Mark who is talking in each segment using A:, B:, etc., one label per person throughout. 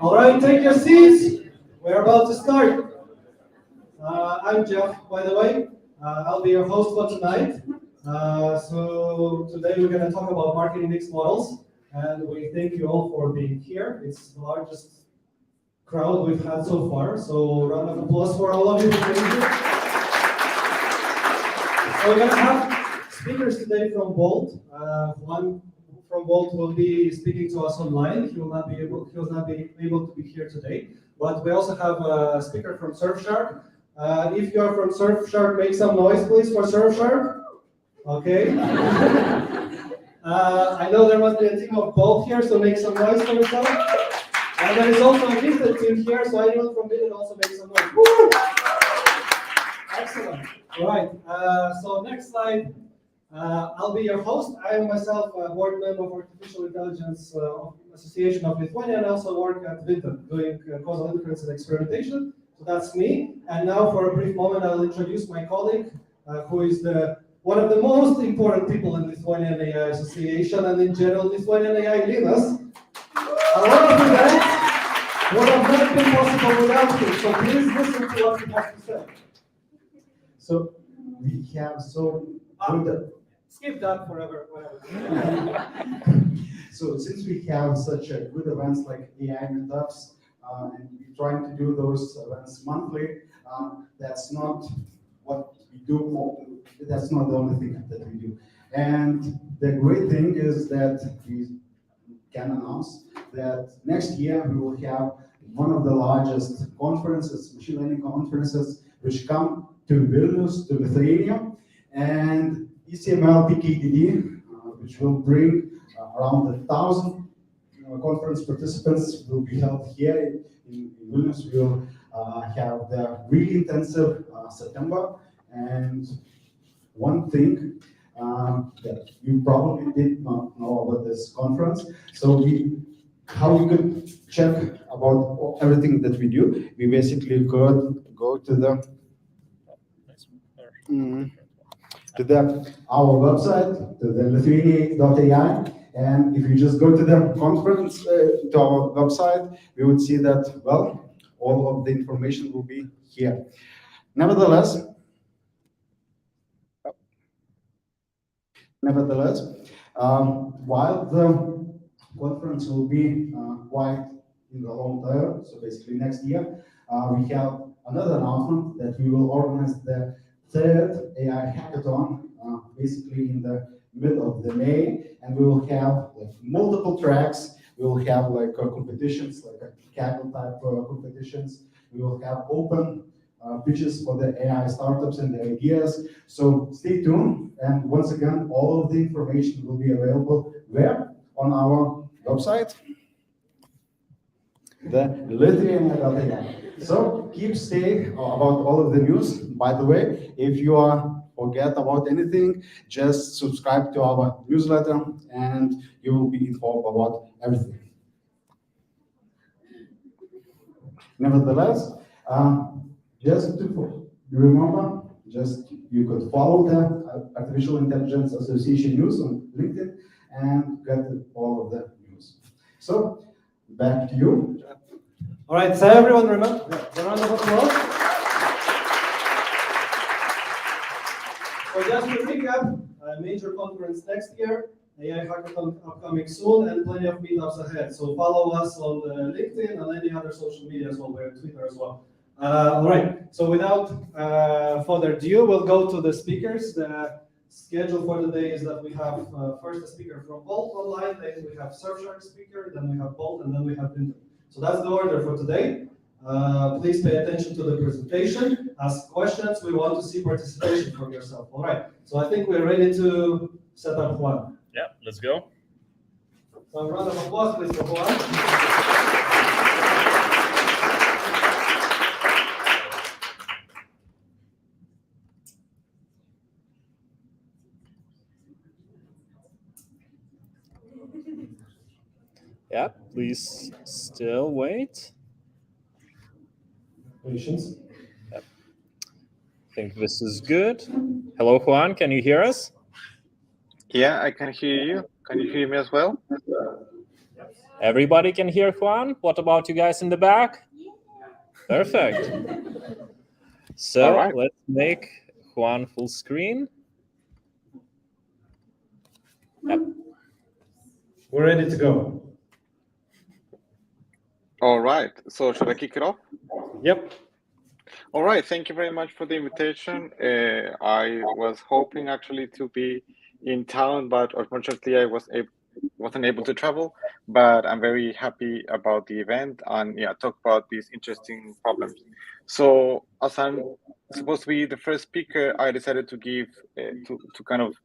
A: All right, take your seats. We're about to start. I'm Jeff, by the way. I'll be your host for tonight. So today we're going to talk about marketing mix models, and we thank you all for being here. It's the largest crowd we've had so far, so round of applause for all of you for being here. So we're going to have speakers today from Wolt. One from Wolt will be speaking to us online. He will not be able to be here today. But we also have a speaker from SurfShark. If you are from SurfShark, make some noise, please, for SurfShark. Okay. I know there must be a team of Wolt here, so make some noise for yourself. And there is also a Vinted team here, so anyone from Vinted also make some noise. Woo! Excellent. All right. So next slide. I'll be your host. I am myself a board member of Artificial Intelligence Association of Lithuania, and I also work at Vinted doing causal inference and experimentation. So that's me. And now, for a brief moment, I'll introduce my colleague, who is one of the most important people in Lithuanian AI Association and in general Lithuanian AI Linus. A lot of events would have not been possible without him. So please listen to what he has to say.
B: So we have
A: Skip that forever, whatever.
B: So since we have such a good events like AI Meetups, and we're trying to do those events monthly, that's not what we do. That's not the only thing that we do. And the great thing is that we can announce that next year we will have one of the largest conferences, machine learning conferences, which come to Vilnius, to Lithuania, and ECML PKDD, which will bring around 1,000 conference participants, will be held here in Vilnius. We'll have the really intensive September. And one thing that you probably did not know about this conference, so how we could check about everything that we do, we basically could go to our website, to the Lithuania.ai, and if you just go to the conference, to our website, we would see that, well, all of the information will be here. Nevertheless, while the conference will be quite in the long term, so basically next year, we have another announcement that we will organize the third AI hackathon, basically in the middle of the May, and we will have like multiple tracks. We will have like competitions, like a Kaggle type competitions. We will have open pitches for the AI startups and the ideas. So stay tuned. And once again, all of the information will be available where? On our website, the Lithuania.ai. So keep stay about all of the news. By the way, if you forget about anything, just subscribe to our newsletter and you will be informed about everything. Nevertheless, just to remember, you could follow the Artificial Intelligence Association news on LinkedIn and get all of the news. So back to you.
A: All right, so everyone remember the round of applause. So just to recap, a major conference next year, AI Hackathon upcoming soon, and plenty of meetups ahead. So follow us on LinkedIn and any other social media as well. We're on Twitter as well. All right, so without further ado, we'll go to the speakers. The schedule for the day is that we have first a speaker from Wolt online, then we have SurfShark speaker, then we have Wolt, and then we have Vinted. So that's the order for today. Please pay attention to the presentation, ask questions. We want to see participation from yourself. All right, so I think we're ready to set up Juan.
C: Yeah, let's go.
A: So a round of applause, please, for Juan.
C: Yeah, please still wait.
A: Patience.
C: Yep. I think this is good. Hello, Juan. Can you hear us?
D: Yeah, I can hear you. Can you hear me as well?
C: Everybody can hear Juan. What about you guys in the back? Perfect. So
D: All right.
C: let's make Juan full screen. Yep.
A: We're ready to go.
D: All right. So should I kick it off?
A: Yep.
D: All right. Thank you very much for the invitation. I was hoping actually to be in town, but unfortunately I wasn't able to travel. But I'm very happy about the event and talk about these interesting problems. So as I'm supposed to be the first speaker, I decided to give to kind of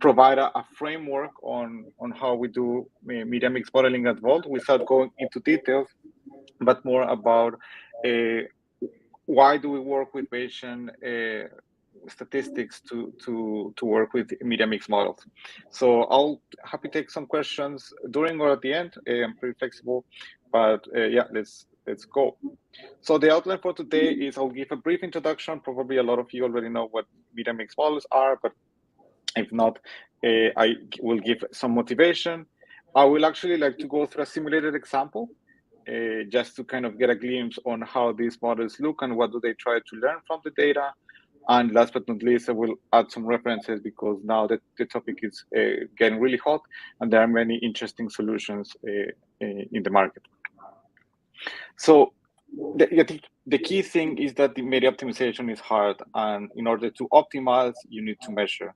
D: provide a framework on how we do media mix modeling at Wolt without going into details, but more about why do we work with Bayesian statistics to work with media mix models. So I'll happy to take some questions during or at the end. I'm pretty flexible, but let's go. So the outline for today is I'll give a brief introduction. Probably a lot of you already know what media mix models are, but if not, I will give some motivation. I will actually like to go through a simulated example just to kind of get a glimpse on how these models look and what do they try to learn from the data. And last but not least, I will add some references because now that the topic is getting really hot and there are many interesting solutions in the market. So the key thing is that the media optimization is hard, and in order to optimize, you need to measure.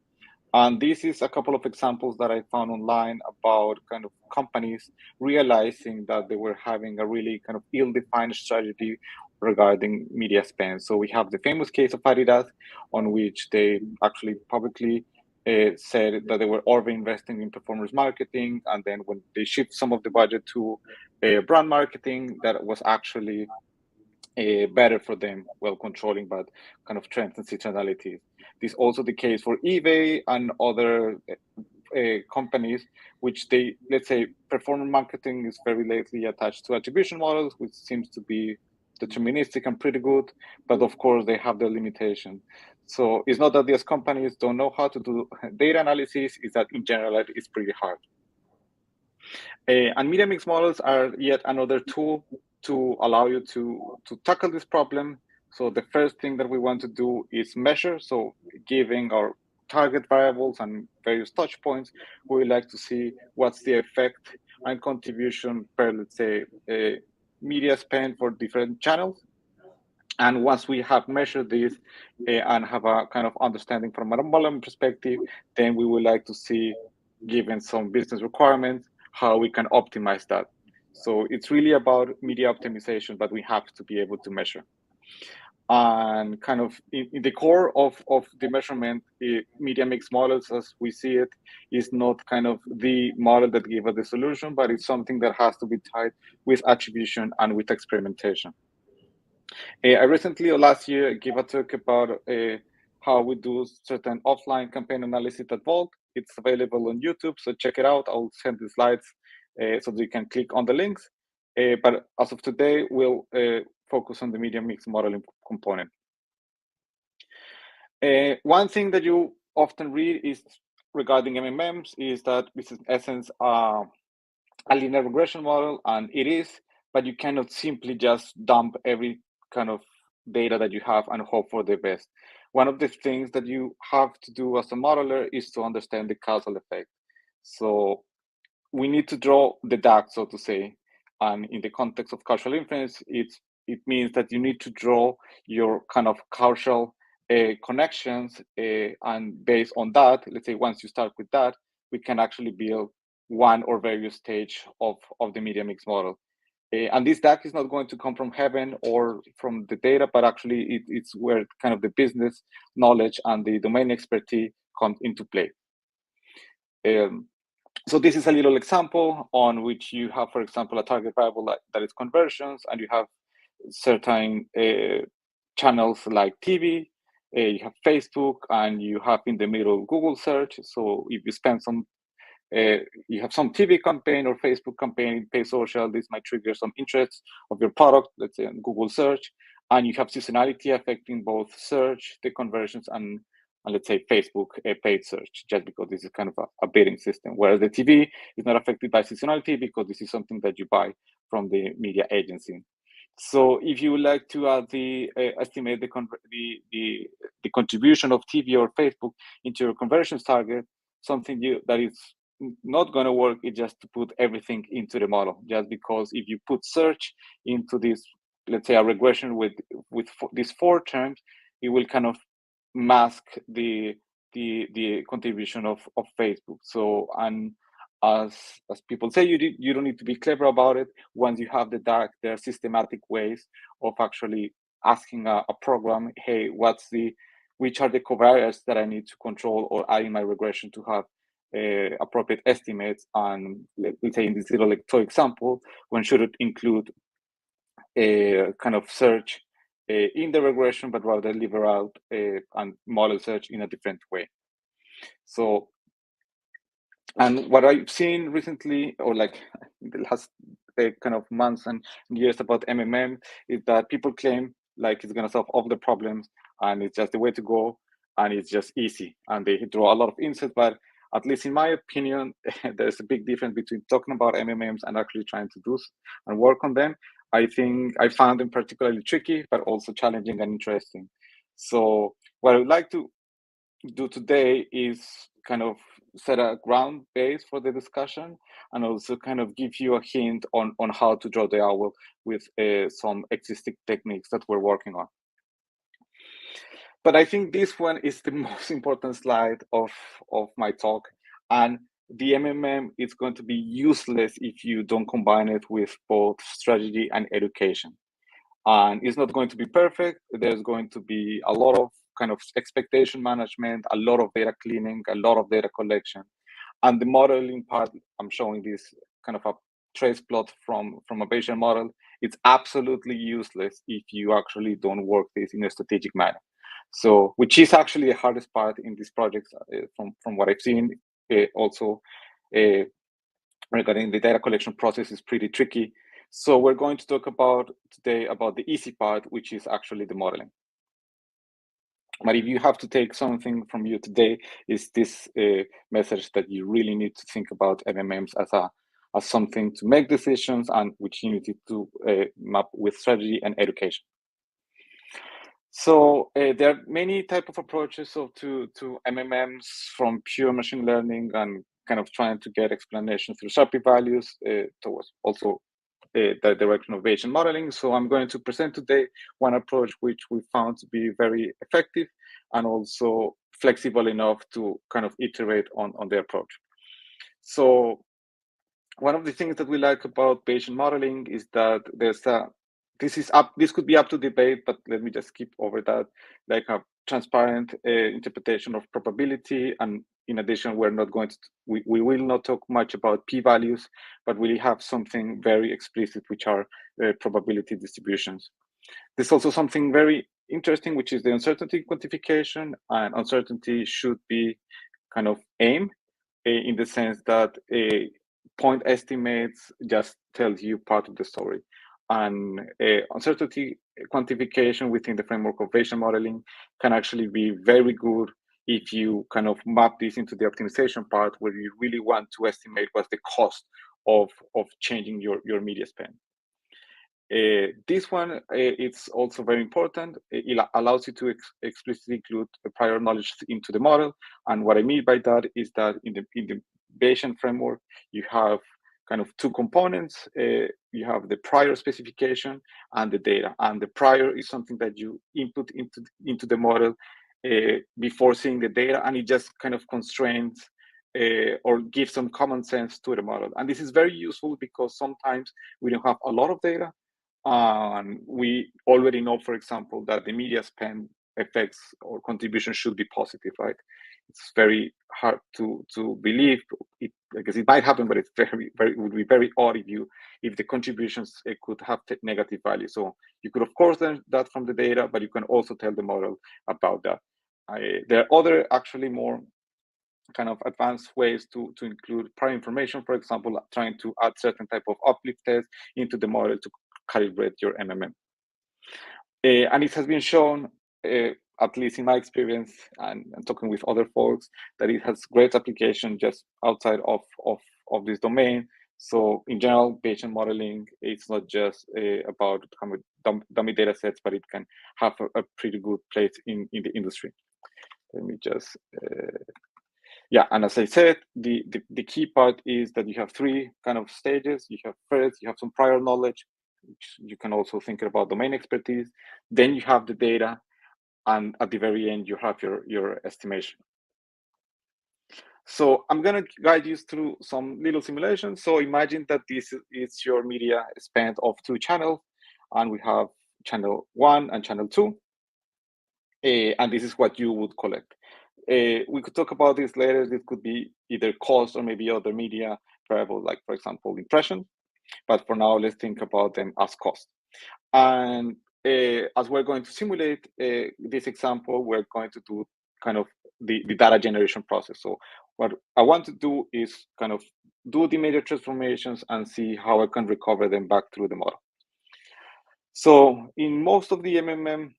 D: And this is a couple of examples that I found online about kind of companies realizing that they were having a really kind of ill-defined strategy regarding media spend. So we have the famous case of Adidas, on which they actually publicly said that they were over-investing in performance marketing, and then when they shift some of the budget to brand marketing, that was actually better for them while controlling bad kind of trends and seasonalities. This is also the case for eBay and other companies, which they, let's say, performance marketing is very lately attached to attribution models, which seems to be deterministic and pretty good, but of course they have their limitation. So it's not that these companies don't know how to do data analysis, it's that in general it's pretty hard. And media mix models are yet another tool to allow you to tackle this problem. So the first thing that we want to do is measure. So giving our target variables and various touch points, we like to see what's the effect and contribution per, let's say, media spend for different channels. And once we have measured this and have a kind of understanding from a modeling perspective, then we would like to see, given some business requirements, how we can optimize that. So it's really about media optimization, but we have to be able to measure. And kind of in the core of the measurement, media mix models, as we see it, is not kind of the model that gives us the solution, but it's something that has to be tied with attribution and with experimentation. I recently, or last year, gave a talk about how we do certain offline campaign analysis at Wolt. It's available on YouTube, so check it out. I'll send the slides so that you can click on the links. But as of today, we'll focus on the media mix modeling component. One thing that you often read is regarding MMMs is that this is in essence a linear regression model, and it is, but you cannot simply just dump every kind of data that you have and hope for the best. One of the things that you have to do as a modeler is to understand the causal effect. So we need to draw the DAG, so to say. And in the context of causal inference, it means that you need to draw your kind of causal connections. And based on that, let's say once you start with that, we can actually build one or various stage of the media mix model. And this DAC is not going to come from heaven or from the data, but actually it's where kind of the business knowledge and the domain expertise come into play. So this is a little example on which you have, for example, a target variable that is conversions, and you have certain channels like TV, you have Facebook, and you have in the middle Google search. So if you spend some you have some TV campaign or Facebook campaign, pay social, this might trigger some interest of your product, let's say on Google search. And you have seasonality affecting both search, the conversions, and let's say Facebook paid search, just because this is kind of a bidding system, whereas the TV is not affected by seasonality because this is something that you buy from the media agency. So if you would like to add estimate the contribution of TV or Facebook into your conversions target, something that is not going to work is just to put everything into the model, just because if you put search into this, let's say a regression with these 4 terms, it will kind of mask the contribution of Facebook. So, and as people say, you don't need to be clever about it. Once you have the DAG, there are systematic ways of actually asking a program, hey, which are the covariates that I need to control or add in my regression to have appropriate estimates. And let's say in this little toy example, when should it include a kind of search in the regression, but rather deliver out and model search in a different way. So, and what I've seen recently, or like the last kind of months and years about MMM, is that people claim like it's going to solve all the problems and it's just the way to go and it's just easy. And they draw a lot of insights, but at least in my opinion, there's a big difference between talking about MMMs and actually trying to do and work on them. I think I found them particularly tricky, but also challenging and interesting. So what I would like to do today is kind of set a ground base for the discussion and also kind of give you a hint on how to draw the owl with some existing techniques that we're working on. But I think this one is the most important slide of my talk. And the MMM is going to be useless if you don't combine it with both strategy and education. And it's not going to be perfect. There's going to be a lot of kind of expectation management, a lot of data cleaning, a lot of data collection. And the modeling part, I'm showing this kind of a trace plot from a Bayesian model. It's absolutely useless if you actually don't work this in a strategic manner. So, which is actually the hardest part in these projects from what I've seen. Also, regarding the data collection process is pretty tricky. So we're going to talk today about the easy part, which is actually the modeling. But if you have to take something from you today, is this message that you really need to think about MMMs as something to make decisions and which you need to map with strategy and education. So there are many types of approaches to MMMs, from pure machine learning and kind of trying to get explanation through Sharpie values towards also the direction of Bayesian modeling. So I'm going to present today one approach which we found to be very effective and also flexible enough to kind of iterate on the approach. So one of the things that we like about Bayesian modeling is that this could be up to debate, but let me just skip over that, like a transparent interpretation of probability. And in addition, we will not talk much about p-values, but we have something very explicit, which are probability distributions. There's also something very interesting, which is the uncertainty quantification, and uncertainty should be kind of aimed in the sense that point estimates just tells you part of the story. And uncertainty quantification within the framework of Bayesian modeling can actually be very good if you kind of map this into the optimization part, where you really want to estimate what's the cost of changing your media spend. This one, it's also very important. It allows you to explicitly include the prior knowledge into the model. And what I mean by that is that in the Bayesian framework, you have kind of 2 components. You have the prior specification and the data. And the prior is something that you input into the model before seeing the data, and it just kind of constrains or gives some common sense to the model. And this is very useful because sometimes we don't have a lot of data. And we already know, for example, that the media spend effects or contribution should be positive, right? It's very hard to believe it, because it might happen, but it's it would be very odd if the contributions could have negative value. So you could, of course, learn that from the data, but you can also tell the model about that. There are other actually more kind of advanced ways to include prior information, for example, trying to add certain type of uplift tests into the model to calibrate your MMM. And it has been shown at least in my experience and talking with other folks, that it has great application just outside of this domain. So in general, Bayesian modeling, it's not just about dummy data sets, but it can have a pretty good place in the industry. Let me just, yeah, and as I said, the key part is that you have three kind of stages. You have first, you have some prior knowledge, which you can also think about domain expertise. Then you have the data, and at the very end, you have your estimation. So I'm going to guide you through some little simulations. So imagine that this is your media spend of 2 channels, and we have channel 1 and channel 2, and this is what you would collect. We could talk about this later. This could be either cost or maybe other media variable, like for example, impression. But for now, let's think about them as cost. And as we're going to simulate this example, we're going to do kind of the data generation process. So what I want to do is kind of do the media transformations and see how I can recover them back through the model. So in most of the MMM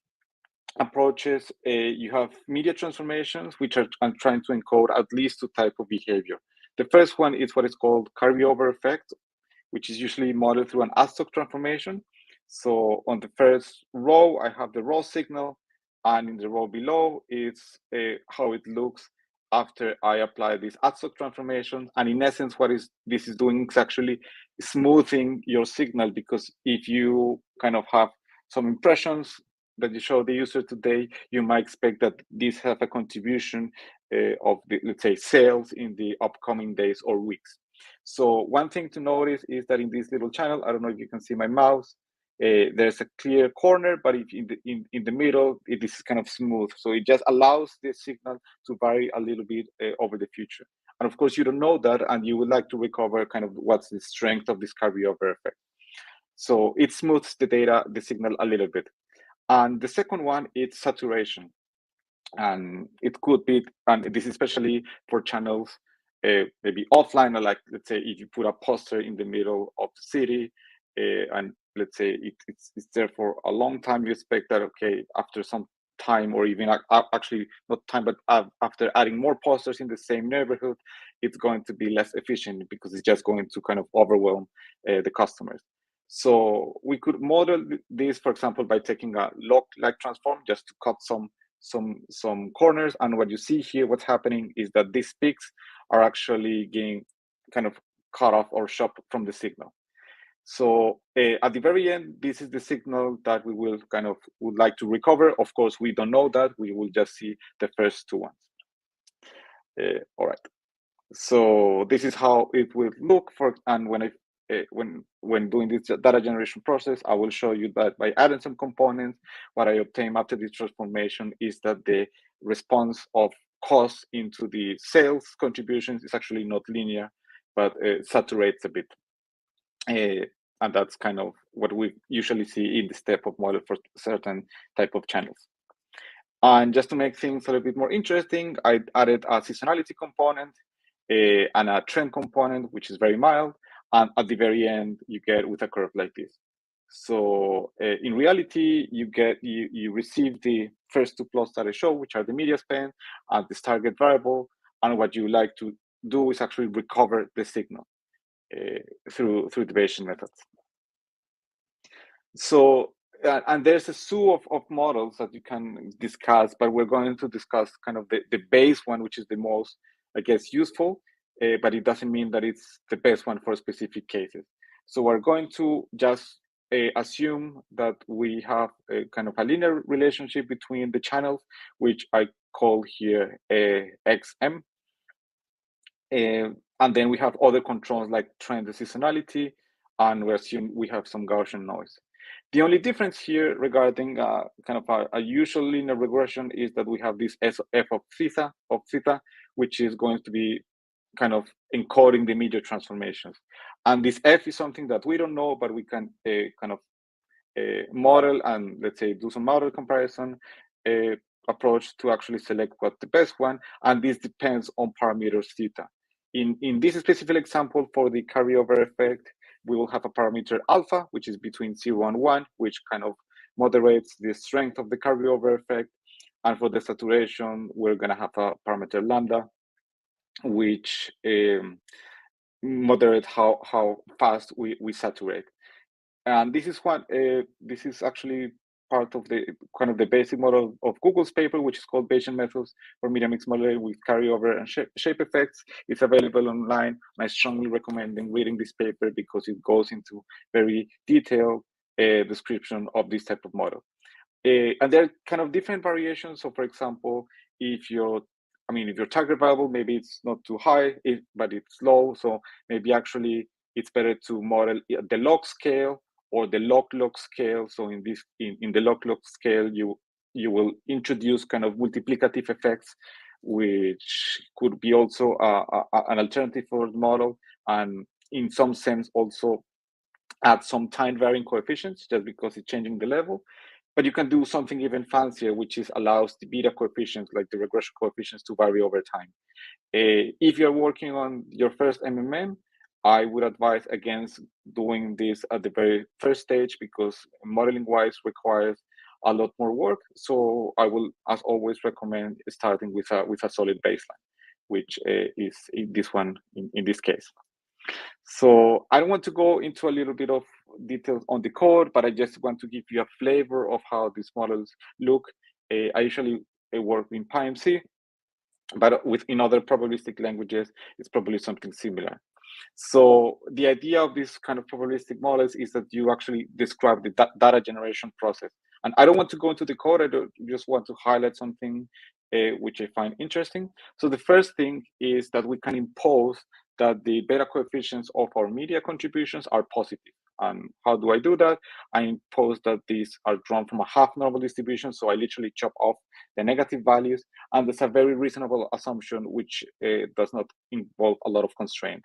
D: approaches, you have media transformations, which are trying to encode at least 2 types of behavior. The first one is what is called carryover effect, which is usually modeled through an ad-hoc transformation. So on the first row, I have the raw signal, and in the row below, it's how it looks after I apply this ad-hoc transformation. And in essence, what this is doing is actually smoothing your signal, because if you kind of have some impressions that you show the user today, you might expect that these have a contribution of the, let's say, sales in the upcoming days or weeks. So one thing to notice is that in this little channel, I don't know if you can see my mouse, there's a clear corner, but if in the middle, this is kind of smooth. So it just allows this signal to vary a little bit over the future. And of course, you don't know that, and you would like to recover kind of what's the strength of this carryover effect. So it smooths the data, the signal a little bit. And the second one is saturation. And it could be, and this is especially for channels maybe offline, or like, let's say, if you put a poster in the middle of the city, and let's say it's there for a long time, you expect that, okay, after some time, or even actually not time, but after adding more posters in the same neighborhood, it's going to be less efficient because it's just going to kind of overwhelm the customers. So we could model this, for example, by taking a log-like transform just to cut some corners. And what you see here, what's happening is that these peaks are actually getting kind of cut off or chopped from the signal. So at the very end, this is the signal that we will kind of would like to recover. Of course, we don't know that. We will just see the first 2 ones. All right. So this is how it will look for, and when doing this data generation process, I will show you that by adding some components, what I obtain after this transformation is that the response of cost into the sales contributions is actually not linear, but saturates a bit. And that's kind of what we usually see in the step of model for certain type of channels. And just to make things a little bit more interesting, I added a seasonality component and a trend component, which is very mild. And at the very end, you get with a curve like this. So in reality, you receive the first 2 plots that I show, which are the media spend and this target variable. And what you like to do is actually recover the signal through the Bayesian methods. So, and there's a slew of models that you can discuss, but we're going to discuss kind of the base one, which is the most, I guess, useful, but it doesn't mean that it's the best one for specific cases. So we're going to just assume that we have a kind of a linear relationship between the channels, which I call here XM. And then we have other controls like trend and seasonality, and we assume we have some Gaussian noise. The only difference here regarding kind of a usual linear regression is that we have this f of theta, which is going to be kind of encoding the media transformations. And this f is something that we don't know, but we can kind of model and, let's say, do some model comparison approach to actually select what's the best one. And this depends on parameters theta. In this specific example, for the carryover effect, we will have a parameter alpha, which is between 0 and 1, which kind of moderates the strength of the carryover effect. And for the saturation, we're going to have a parameter lambda, which moderate how fast we saturate. And this is what this is actually part of the kind of the basic model of Google's paper, which is called Bayesian methods for media mix modeling with carryover and shape effects. It's available online. I strongly recommend reading this paper because it goes into very detailed description of this type of model. And there are kind of different variations. So, for example, if your target variable, maybe it's not too high, but it's low. So maybe actually it's better to model the log scale or the log scale. So in the log scale, you will introduce kind of multiplicative effects, which could be also an alternative for the model, and in some sense also add some time varying coefficients just because it's changing the level. But you can do something even fancier, which is allows the beta coefficients, like the regression coefficients, to vary over time. If you're working on your first MMM, I would advise against doing this at the very first stage because modeling-wise requires a lot more work. So I will, as always, recommend starting with a solid baseline, which is this one in this case. So I don't want to go into a little bit of details on the code, but I just want to give you a flavor of how these models look. I usually work in PyMC, but in other probabilistic languages, it's probably something similar. So the idea of this kind of probabilistic models is that you actually describe the data generation process. And I don't want to go into the code, I just want to highlight something which I find interesting. So the first thing is that we can impose that the beta coefficients of our media contributions are positive. And how do I do that? I impose that these are drawn from a half normal distribution. So I literally chop off the negative values. And that's a very reasonable assumption, which does not involve a lot of constraint.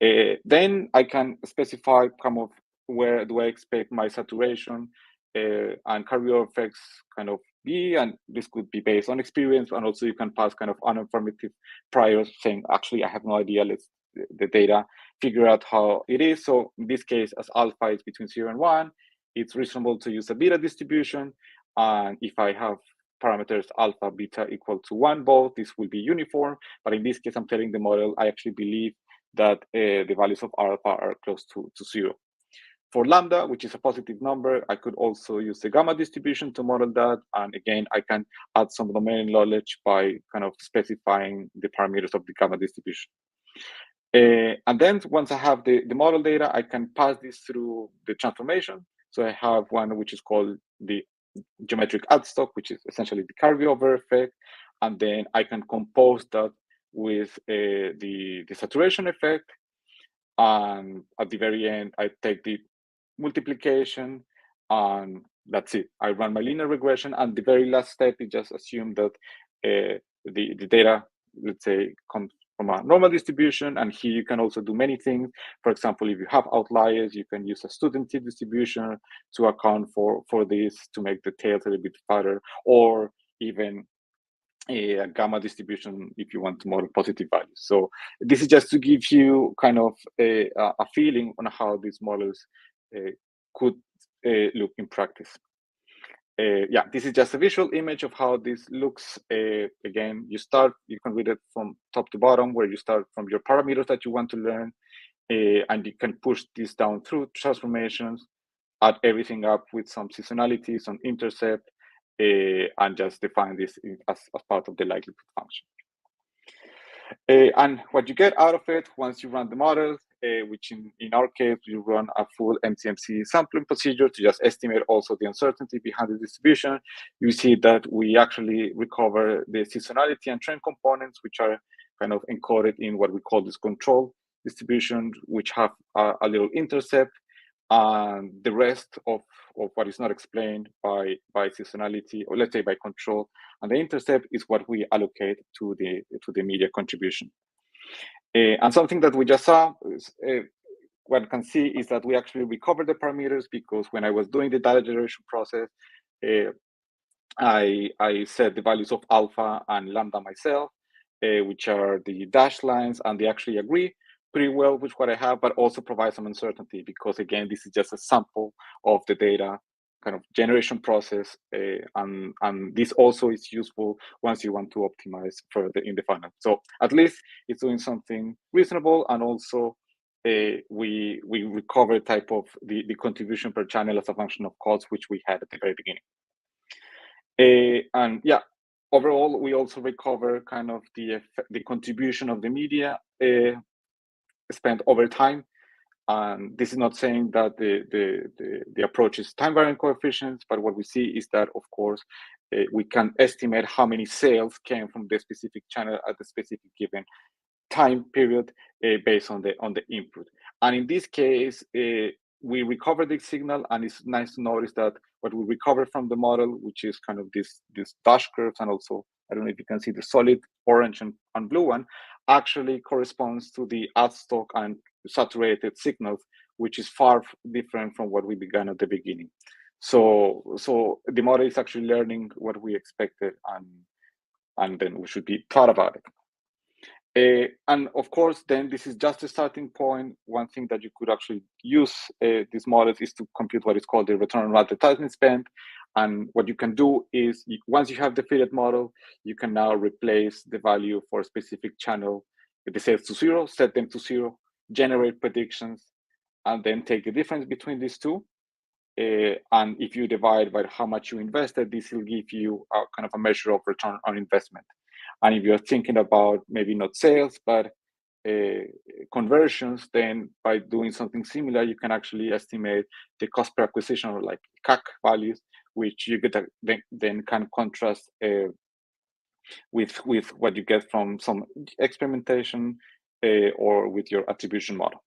D: Then I can specify kind of where do I expect my saturation and carryover effects kind of be, and this could be based on experience, and also you can pass kind of uninformative priors saying, actually, I have no idea, let's the data figure out how it is. So in this case, as alpha is between 0 and 1, it's reasonable to use a beta distribution. And if I have parameters alpha, beta equal to 1 both, this will be uniform. But in this case, I'm telling the model, I actually believe that the values of alpha are close to 0. For lambda, which is a positive number, I could also use the gamma distribution to model that. And again, I can add some domain knowledge by kind of specifying the parameters of the gamma distribution. And then once I have the model data, I can pass this through the transformation. So I have one which is called the geometric add stock, which is essentially the carryover effect. And then I can compose that with the saturation effect. And at the very end, I take the multiplication, and that's it. I run my linear regression, and the very last step is just assume that the data, let's say, comes from a normal distribution. And here you can also do many things. For example, if you have outliers, you can use a student t distribution to account for this, to make the tails a little bit fatter, or even a gamma distribution if you want to model positive values. So this is just to give you kind of a feeling on how these models could look in practice. Yeah, this is just a visual image of how this looks. Again, you can read it from top to bottom, where you start from your parameters that you want to learn, and you can push this down through transformations, add everything up with some seasonality, some intercept, and just define this as part of the likelihood function. And what you get out of it once you run the model, which in our case, we run a full MCMC sampling procedure to just estimate also the uncertainty behind the distribution. You see that we actually recover the seasonality and trend components, which are kind of encoded in what we call this control distribution, which have a little intercept. And the rest of what is not explained by seasonality, or let's say by control, and the intercept is what we allocate to the media contribution. And something that we just saw, one can see, is that we actually recover the parameters, because when I was doing the data generation process, I set the values of alpha and lambda myself, which are the dashed lines, and they actually agree pretty well with what I have, but also provide some uncertainty, because again, this is just a sample of the data kind of generation process, and this also is useful once you want to optimize further in the funnel. So at least it's doing something reasonable, and also we recover type of the contribution per channel as a function of cost, which we had at the very beginning. And yeah, overall, we also recover kind of the contribution of the media spent over time. And this is not saying that the approach is time varying coefficients, but what we see is that, of course, we can estimate how many sales came from the specific channel at the specific given time period based on the input. And in this case, we recover the signal, and it's nice to notice that what we recover from the model, which is kind of this dash curves, and also, I don't know if you can see the solid orange and blue one, actually corresponds to the ad stock and saturated signals, which is far different from what we began at the beginning. So the model is actually learning what we expected, and then we should be proud about it. And of course, then this is just a starting point. One thing that you could actually use these models is to compute what is called the return on advertisement spend. And what you can do is, once you have the fitted model, you can now replace the value for a specific channel, the sales to 0, set them to 0, generate predictions, and then take the difference between these two. And if you divide by how much you invested, this will give you a kind of a measure of return on investment. And if you're thinking about maybe not sales, but conversions, then by doing something similar, you can actually estimate the cost per acquisition, or like CAC values, which you get then can contrast with what you get from some experimentation or with your attribution model.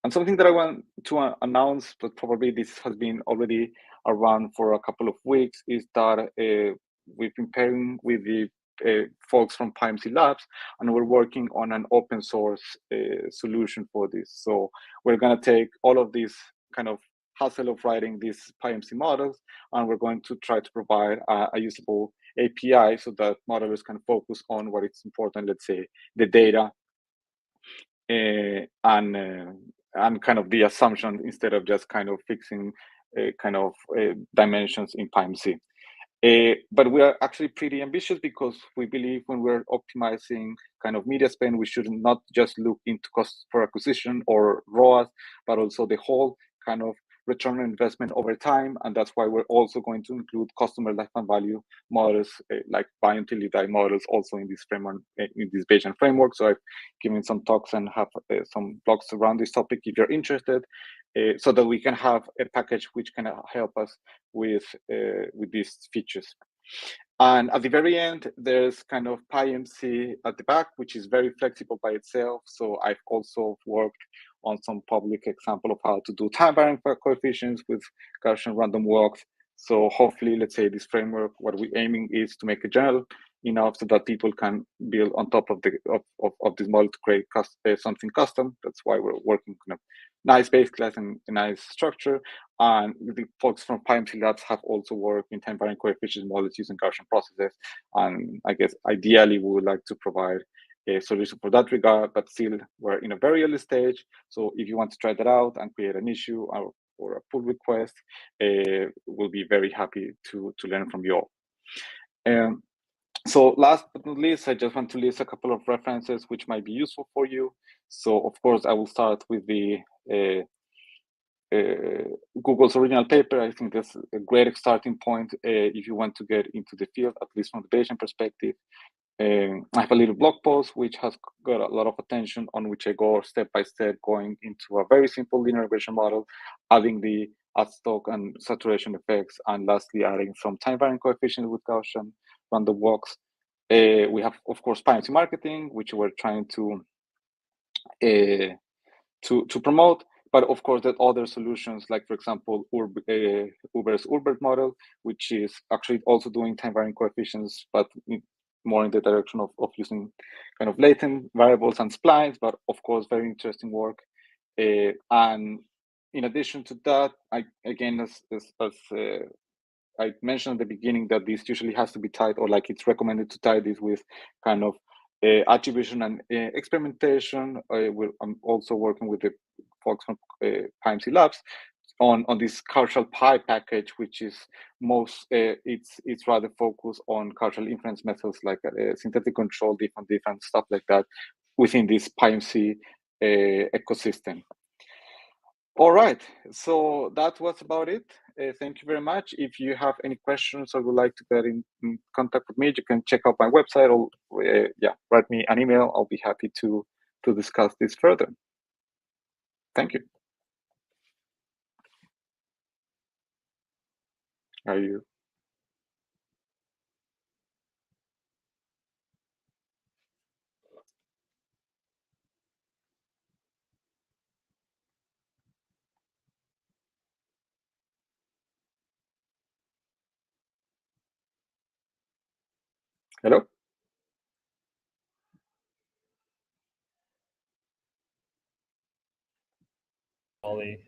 D: And something that I want to announce, but probably this has been already around for a couple of weeks, is that we've been pairing with the folks from PyMC Labs, and we're working on an open source solution for this. So we're going to take all of this kind of hassle of writing these PyMC models, and we're going to try to provide a usable API so that modelers can focus on what is important, let's say the data and kind of the assumption, instead of just kind of fixing dimensions in PyMC. But we are actually pretty ambitious, because we believe when we're optimizing kind of media spend, we should not just look into cost per acquisition or ROAS, but also the whole kind of return on investment over time. And that's why we're also going to include customer lifetime value models, like buy until you die models, also in this framework, in this Bayesian framework. So I've given some talks and have some blogs around this topic if you're interested, so that we can have a package which can help us with these features. And at the very end, there's kind of PyMC at the back, which is very flexible by itself. So I've also worked on some public example of how to do time varying coefficients with Gaussian random walks. So hopefully, let's say this framework, what we're aiming is to make it general enough so that people can build on top of this model to create something custom. That's why we're working kind of nice base class and a nice structure. And the folks from PyMC Labs have also worked in time varying coefficient models using Gaussian processes. And I guess ideally we would like to provide a solution for that regard, but still we're in a very early stage. So if you want to try that out and create an issue or a pull request, we'll be very happy to learn from you all. So last but not least, I just want to list a couple of references which might be useful for you. So of course, I will start with the Google's original paper. I think that's a great starting point if you want to get into the field, at least from the Bayesian perspective. I have a little blog post which has got a lot of attention, on which I go step by step, going into a very simple linear regression model, adding the ad stock and saturation effects, and lastly adding some time varying coefficient with Gaussian random walks. We have, of course, PyMC marketing, which we're trying to promote. But of course, there are other solutions, like, for example, Uber's Uber model, which is actually also doing time varying coefficients, but more in the direction of using kind of latent variables and splines, but of course, very interesting work. And in addition to that, as I mentioned at the beginning, that this usually has to be tied, or like it's recommended to tie this with kind of attribution and experimentation. I'm also working with the folks from PyMC Labs on this cultural pi package, which is it's rather focused on cultural inference methods like synthetic control, different stuff like that within this PyMC ecosystem. All right, so that was about it. Thank you very much. If you have any questions or would like to get in contact with me, you can check out my website or write me an email. I'll be happy to discuss this further. Thank you. Are you? Hello?
C: Ollie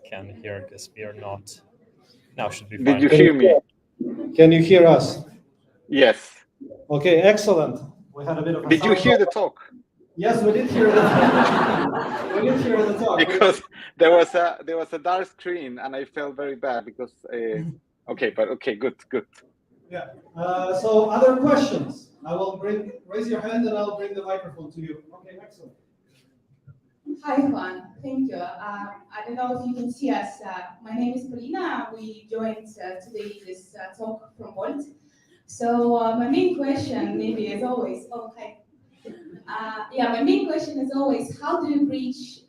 C: can hear this. We are not. Now should be fine.
D: Did you hear me?
A: Can you hear us?
D: Yes.
A: Okay, excellent. We had a bit of a
D: Did you
A: sound
D: hear the
A: problem.
D: talk?
A: Yes, we did hear the we did hear the talk.
D: Because there was a dark screen and I felt very bad because okay, but okay, good.
A: Yeah. So other questions? I will raise your hand and I'll bring the microphone to you. Okay, excellent.
E: Hi, Juan. Thank you. I don't know if you can see us. My name is Polina. We joined today this talk from Wolt. So my main question, maybe as always, my main question is always, how do you bridge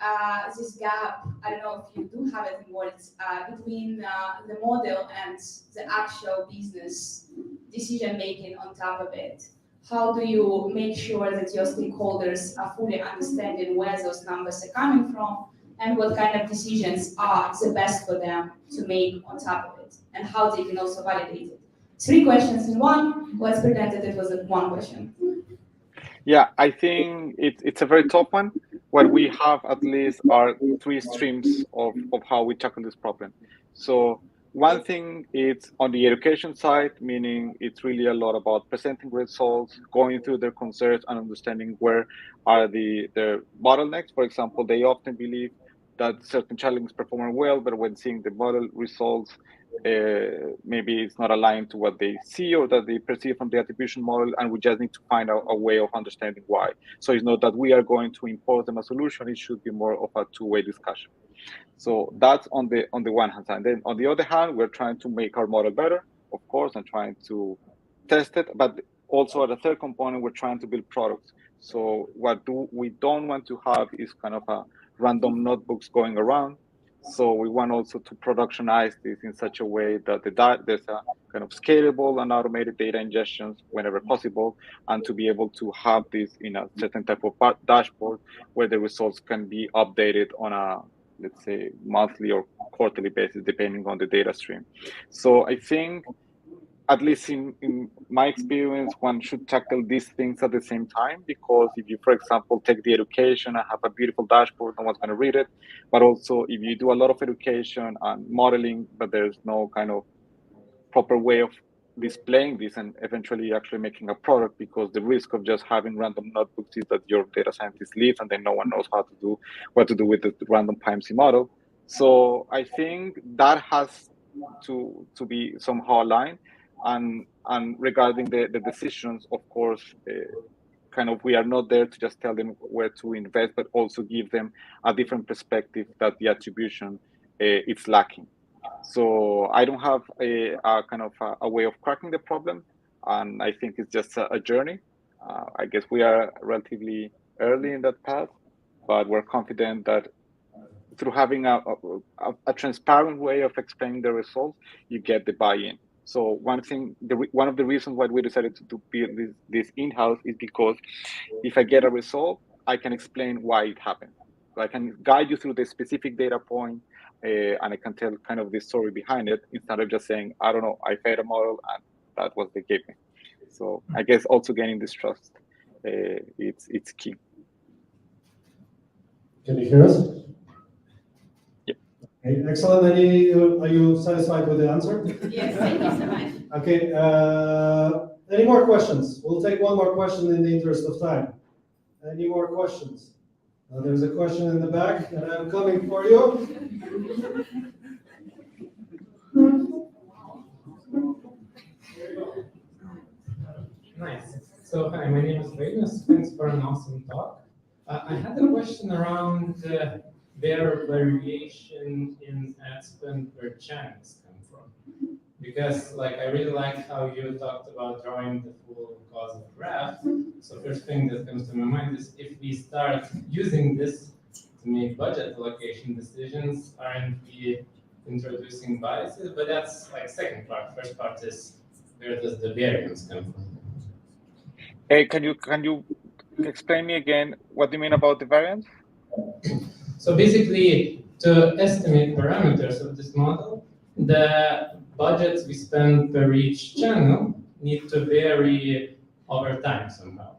E: this gap? I don't know if you do have it in Wolt, between the model and the actual business decision making on top of it. How do you make sure that your stakeholders are fully understanding where those numbers are coming from and what kind of decisions are the best for them to make on top of it, and how they can also validate it? 3 questions in one. Let's pretend that it was one question.
D: Yeah, I think it's a very tough one. What we have at least are 3 streams of how we tackle this problem. So one thing is on the education side, meaning it's really a lot about presenting results, going through their concerns and understanding where are the bottlenecks. For example, they often believe that certain challenges perform well, but when seeing the model results, maybe it's not aligned to what they see or that they perceive from the attribution model, and we just need to find out a way of understanding why. So it's not that we are going to impose them a solution, it should be more of a two-way discussion. So that's on the one hand side. Then on the other hand, we're trying to make our model better, of course, and trying to test it, but also at the third component, we're trying to build products. So what we don't want to have is kind of a random notebooks going around. So we want also to productionize this in such a way that there's a kind of scalable and automated data ingestions whenever possible, and to be able to have this in a certain type of dashboard where the results can be updated on a, let's say, monthly or quarterly basis, depending on the data stream. So I think, at least in my experience, one should tackle these things at the same time, because if you, for example, take the education and have a beautiful dashboard, no one's going to read it. But also, if you do a lot of education and modeling, but there's no kind of proper way of displaying this and eventually actually making a product, because the risk of just having random notebooks is that your data scientist leaves and then no one knows what to do with the random PyMC model. So I think that has to be somehow aligned. And regarding the decisions, of course, kind of we are not there to just tell them where to invest, but also give them a different perspective that the attribution is lacking. So I don't have a kind of a way of cracking the problem, and I think it's just a journey. I guess we are relatively early in that path, but we're confident that through having a transparent way of explaining the results, you get the buy-in. So one of the reasons why we decided to build this in-house is because if I get a result, I can explain why it happened. So I can guide you through the specific data point, and I can tell kind of the story behind it, instead of just saying, I don't know, I fed a model and that was they gave me. So I guess also gaining this trust, it's key.
A: Can you hear us?
D: Yeah.
A: Okay, excellent. Are you satisfied with the answer?
E: Yes, thank you so much.
A: Okay, any more questions? We'll take one more question in the interest of time. Any more questions? There's a question in the back, and I'm coming for you.
F: Nice. So hi, my name is Vaidus. Thanks for an awesome talk. I had a question around where variation in ad spend per channels come from. Because I really like how you talked about drawing the full causal graph. So first thing that comes to my mind is if we start using this to make budget allocation decisions, aren't we introducing biases? But that's second part. First part is where does the variance come from?
D: Hey, can you explain me again what do you mean about the variance?
F: So basically, to estimate parameters of this model, the budgets we spend per each channel need to vary over time somehow.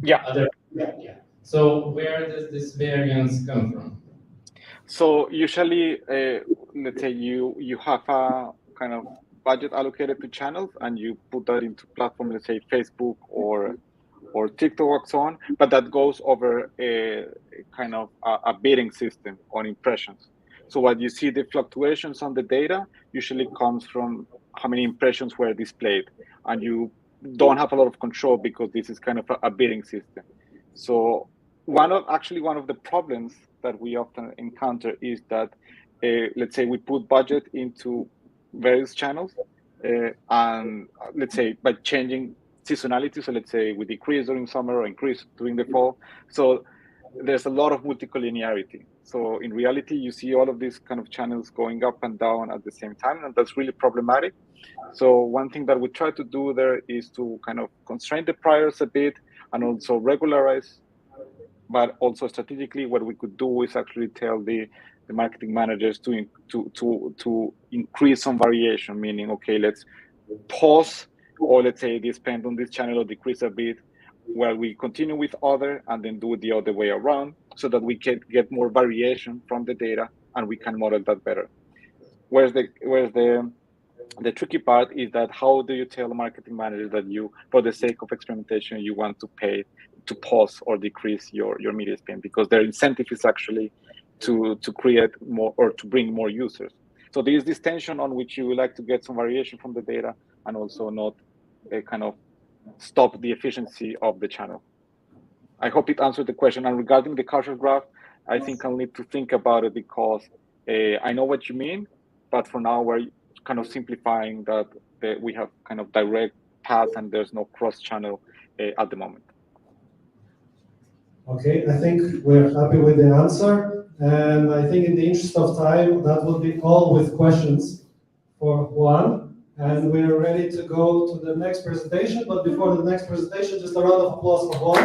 D: Yeah.
F: Yeah. So where does this variance come from?
D: So usually, let's say you have a kind of budget allocated to channels, and you put that into platform, let's say Facebook or TikTok or so on, but that goes over a kind of a bidding system on impressions. So what you see, the fluctuations on the data usually comes from how many impressions were displayed, and you don't have a lot of control because this is kind of a bidding system. So one of the problems that we often encounter is that let's say we put budget into various channels, and let's say by changing seasonality, so let's say we decrease during summer or increase during the fall, so there's a lot of multicollinearity. So in reality, you see all of these kind of channels going up and down at the same time, and that's really problematic. So one thing that we try to do there is to kind of constrain the priors a bit and also regularize, but also strategically what we could do is actually tell the marketing managers to increase some variation, meaning, okay, let's pause, or let's say they spend on this channel or decrease a bit while we continue with other, and then do it the other way around, so that we can get more variation from the data and we can model that better. Where's the tricky part is that how do you tell marketing managers that you, for the sake of experimentation, you want to pay to pause or decrease your media spend, because their incentive is actually to create more or to bring more users. So there is this tension on which you would like to get some variation from the data and also not kind of stop the efficiency of the channel. I hope it answered the question. And regarding the causal graph, I think I'll need to think about it, because I know what you mean, but for now we're kind of simplifying that we have kind of direct paths and there's no cross channel at the moment.
A: Okay, I think we're happy with the answer. And I think in the interest of time, that will be all with questions for Juan. And we're ready to go to the next presentation. But before the next presentation, just a round of applause for Juan.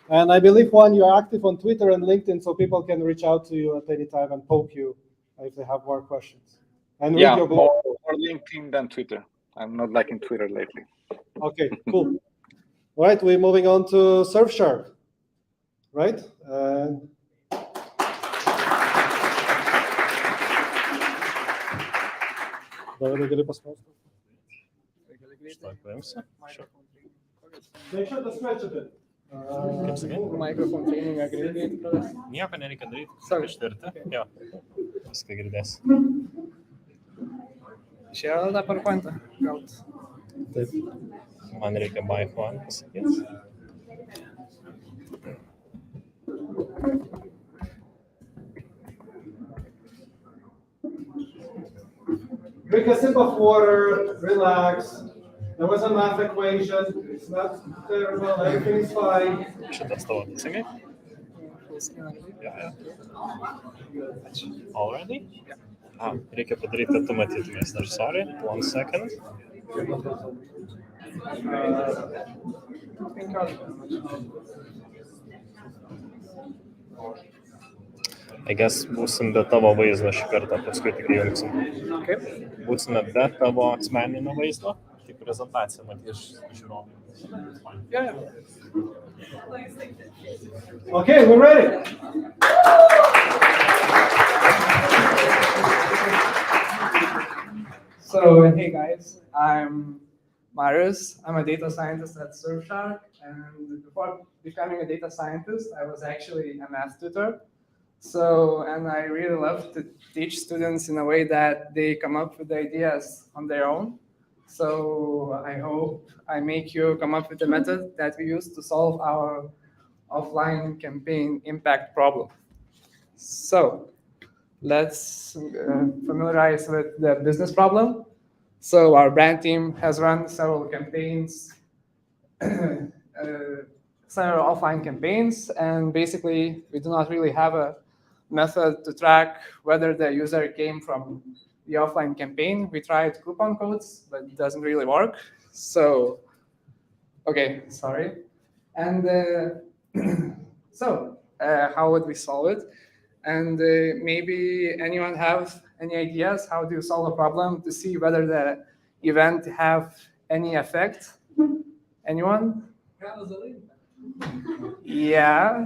A: And I believe, Juan, you're active on Twitter and LinkedIn, so people can reach out to you at any time and poke you if they have more questions. And read your blog.
D: More LinkedIn than Twitter. I'm not liking Twitter lately.
A: Okay, cool. All right, we're moving on to SurfShark, right? Make sure to stretch a bit.
G: Microphone training greitai.
C: Nieko nereikia daryti, ištirti. Jo, viską girdės.
G: Išėjo tą PowerPointą gaut.
C: Taip. Man reikia by phone pasakyti.
A: Drink a sip of water, relax. There was a math equation. It's not terrible. Everything is fine.
C: Šitas tavo teisingai? Yeah. Already? Reikia padaryti, kad tu matytumės. Dar sorry, 1 second. I guess būsim be tavo vaizdo šį kartą, paskui tik įjungsim. Būsime be tavo asmeninio vaizdo, tik prezentaciją matys žiūrovai.
G: Yeah.
A: Okay, we're ready.
G: So, hey guys, I'm Marius. I'm a data scientist at SurfShark, and before becoming a data scientist, I was actually a math tutor. So, and I really love to teach students in a way that they come up with ideas on their own. So I hope I make you come up with a method that we use to solve our offline campaign impact problem. So let's familiarize with the business problem. So our brand team has run several campaigns, several offline campaigns, and basically we do not really have a method to track whether the user came from the offline campaign. We tried coupon codes, but it doesn't really work. So, okay, sorry. And how would we solve it? And maybe anyone have any ideas how do you solve a problem to see whether the event have any effect? Anyone? Yeah.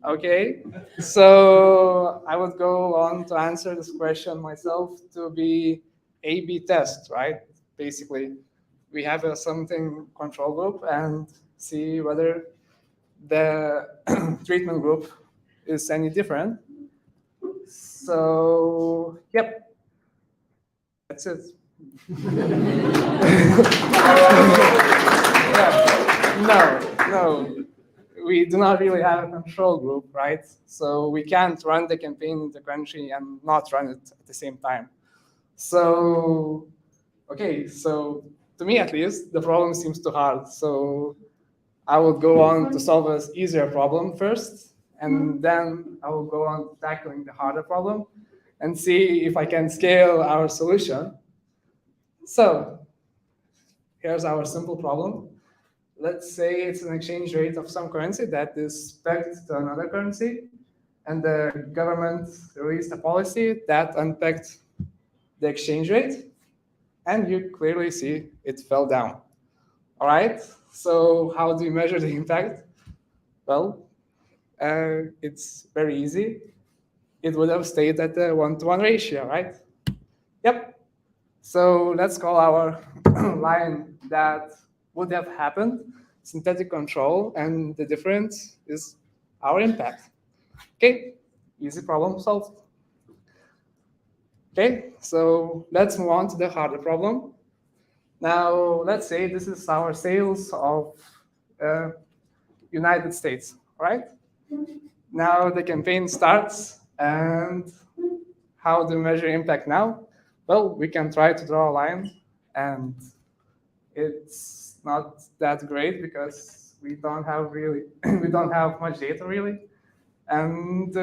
G: Okay. So I would go on to answer this question myself to be A/B test, right? Basically, we have a something control group and see whether the treatment group is any different. So, yep, that's it. Yeah. No, we do not really have a control group, right? So we can't run the campaign in the country and not run it at the same time. So, okay, so to me at least, the problem seems too hard. So I will go on to solve an easier problem first, and then I will go on tackling the harder problem and see if I can scale our solution. So here's our simple problem. Let's say it's an exchange rate of some currency that is pegged to another currency, and the government released a policy that unpegged the exchange rate, and you clearly see it fell down. All right, so how do you measure the impact? Well, it's very easy. It would have stayed at the 1-to-1 ratio, right? Yep. So let's call our line that would have happened synthetic control, and the difference is our impact. Okay, easy problem solved. Okay, so let's move on to the harder problem. Now, let's say this is our sales of United States, right? Now the campaign starts, and how do we measure impact now? Well, we can try to draw a line, and it's not that great because we don't have much data really, and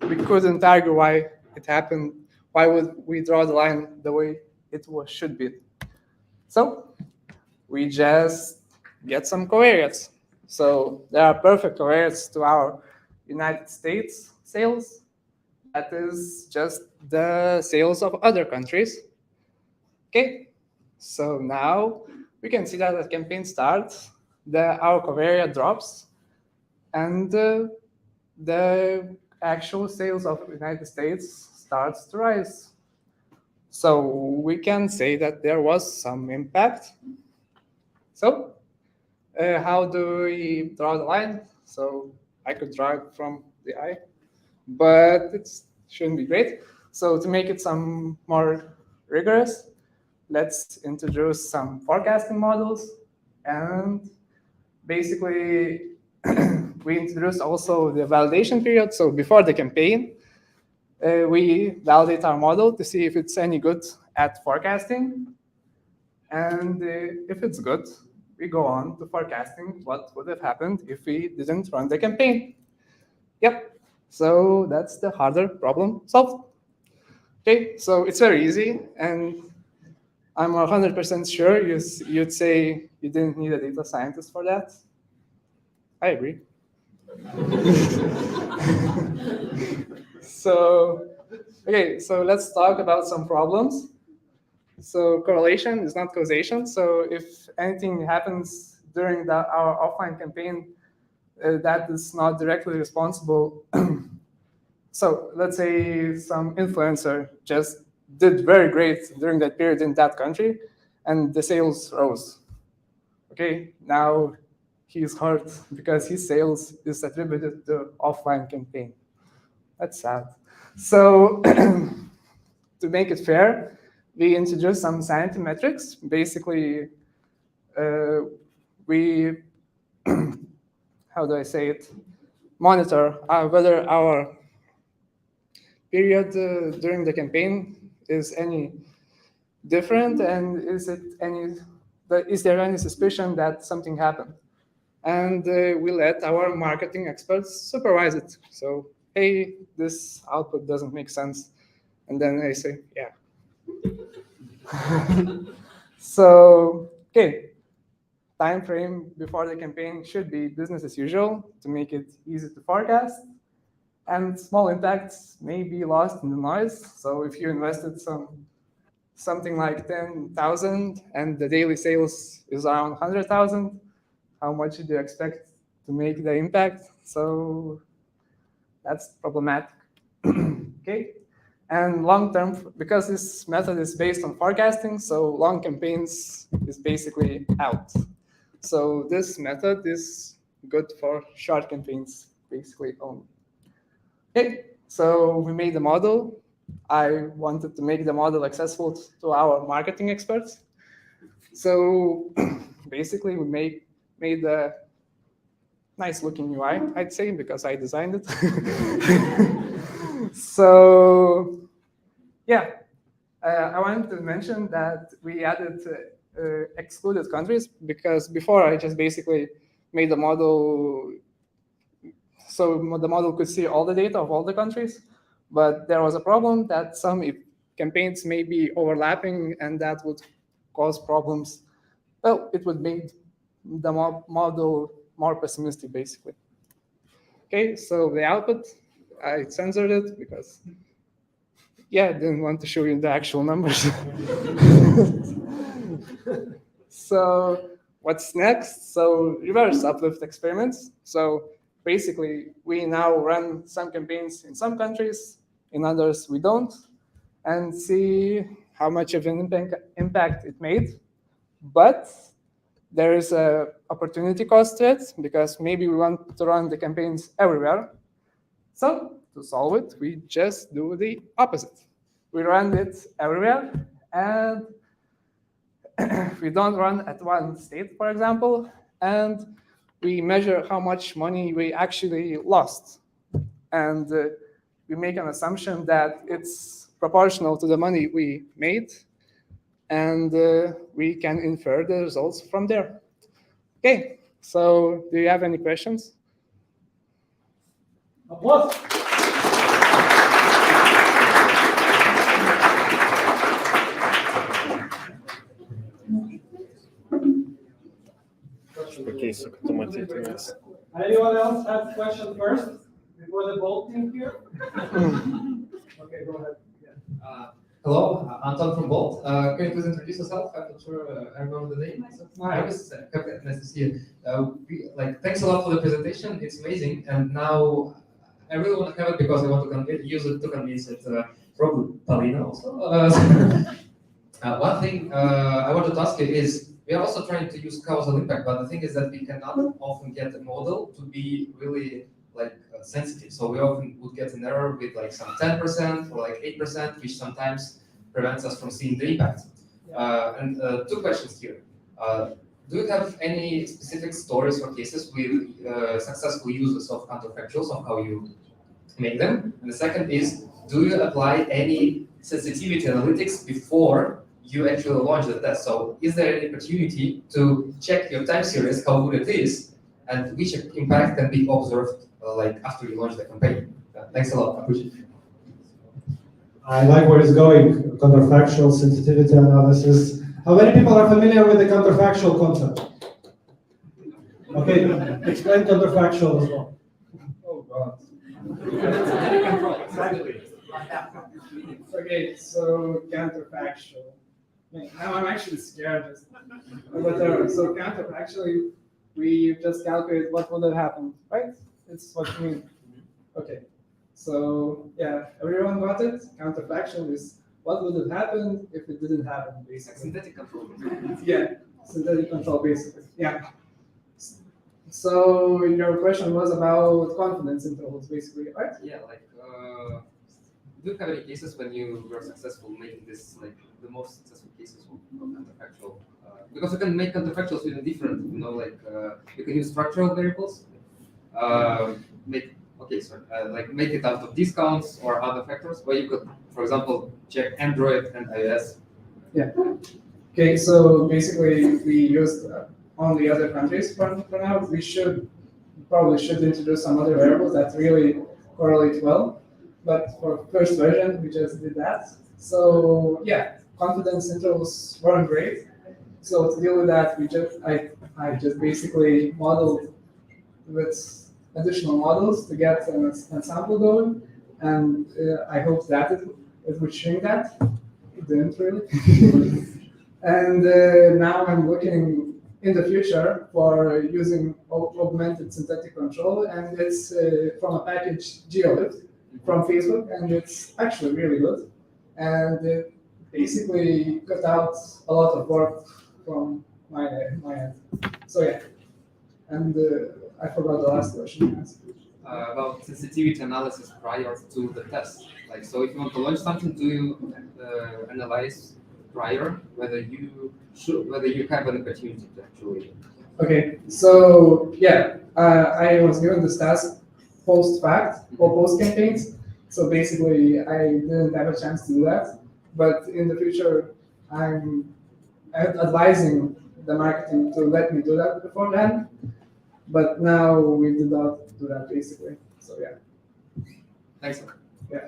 G: we couldn't argue why it happened. Why would we draw the line the way it should be? So we just get some covariates. So there are perfect covariates to our United States sales. That is just the sales of other countries. Okay, so now we can see that the campaign starts, our covariate drops, and the actual sales of the United States starts to rise. So we can say that there was some impact. So how do we draw the line? So I could draw it from the eye, but it shouldn't be great. So to make it some more rigorous, let's introduce some forecasting models. And basically, we introduced also the validation period. So before the campaign, we validate our model to see if it's any good at forecasting. And if it's good, we go on to forecasting what would have happened if we didn't run the campaign. Yep, so that's the harder problem solved. Okay, so it's very easy, and I'm 100% sure you'd say you didn't need a data scientist for that. I agree. So, okay, so let's talk about some problems. So correlation is not causation. So if anything happens during our offline campaign that is not directly responsible. So let's say some influencer just did very great during that period in that country, and the sales rose. Okay, now he's hurt because his sales is attributed to offline campaign. That's sad. So to make it fair, we introduced some sanity metrics. Basically, we, how do I say it, monitor whether our period during the campaign is any different, and is there any suspicion that something happened? And we let our marketing experts supervise it. So, hey, this output doesn't make sense. And then I say, yeah. So, okay, time frame before the campaign should be business as usual to make it easy to forecast. And small impacts may be lost in the noise. So if you invested something like 10,000 and the daily sales is around 100,000, how much do you expect to make the impact? So that's problematic. Okay. And long term, because this method is based on forecasting, so long campaigns is basically out. So this method is good for short campaigns, basically only. Okay, so we made the model. I wanted to make the model accessible to our marketing experts. So basically, we made a nice looking UI, I'd say, because I designed it. So yeah, I wanted to mention that we added excluded countries, because before I just basically made the model so the model could see all the data of all the countries, but there was a problem that some campaigns may be overlapping, and that would cause problems. Well, it would make the model more pessimistic, basically. Okay, so the output, I censored it because, yeah, I didn't want to show you the actual numbers. So what's next? So reverse uplift experiments. So basically, we now run some campaigns in some countries, in others we don't, and see how much of an impact it made. But there is an opportunity cost to it, because maybe we want to run the campaigns everywhere. So to solve it, we just do the opposite. We run it everywhere, and we don't run at one state, for example, and we measure how much money we actually lost. And we make an assumption that it's proportional to the money we made, and we can infer the results from there. Okay, so do you have any questions?
A: Applause.
C: Pakeisiu, kad tu matytumės.
A: Anyone else have a question first before the Wolt team here? Okay, go ahead.
H: Hello, Anton from Wolt. Can you please introduce yourself? I'm not sure I remember the name. Nice to see you. Thanks a lot for the presentation. It's amazing. And now I really want to have it because I want to use it to convince it. Probably Paulina also. One thing I wanted to ask you is, we are also trying to use causal impact, but the thing is that we cannot often get a model to be really sensitive. So we often would get an error with some 10% or 8%, which sometimes prevents us from seeing the impact. And two questions here. Do you have any specific stories or cases with successful uses of counterfactuals, of how you make them? And the second is, do you apply any sensitivity analytics before you actually launch the test? So is there any opportunity to check your time series, how good it is, and which impact can be observed after you launch the campaign? Thanks a lot. I appreciate it.
A: I like where it's going. Counterfactual, sensitivity analysis. How many people are familiar with the counterfactual concept? Okay, explain counterfactual as well.
G: Oh God. Exactly. Okay, so counterfactual. Now I'm actually scared. Whatever. So counterfactually, we just calculate what would have happened, right? It's what you mean. Okay. So yeah, everyone got it? Counterfactual is what would have happened if it didn't happen, basically.
H: Synthetic control.
G: Yeah, synthetic control, basically. Yeah. So your question was about confidence intervals, basically, right?
H: Yeah, like, do you have any cases when you were successful making this, like, the most successful cases of counterfactual? Because you can make counterfactuals with different, like, you can use structural variables, make it out of discounts or other factors, where you could, for example, check Android and iOS.
G: Yeah. Okay, so basically we used only other countries for now. We probably should introduce some other variables that really correlate well. But for first version, we just did that. So yeah, confidence intervals weren't great. So to deal with that, I just basically modeled with additional models to get an sample going, and I hope that it would shrink that. It didn't really. And now I'm looking in the future for using augmented synthetic control, and it's from a package GeoLift from Facebook, and it's actually really good. And it basically cut out a lot of work from my end. So yeah, and I forgot the last question you asked.
H: About sensitivity analysis prior to the test. Like, so if you want to launch something, do you analyze prior whether you have an opportunity to actually?
G: Okay, so yeah, I was given this task post fact or post campaigns. So basically, I didn't have a chance to do that. But in the future, I'm advising the marketing to let me do that beforehand. But now we did not do that basically. So yeah.
H: Thanks.
G: Yeah.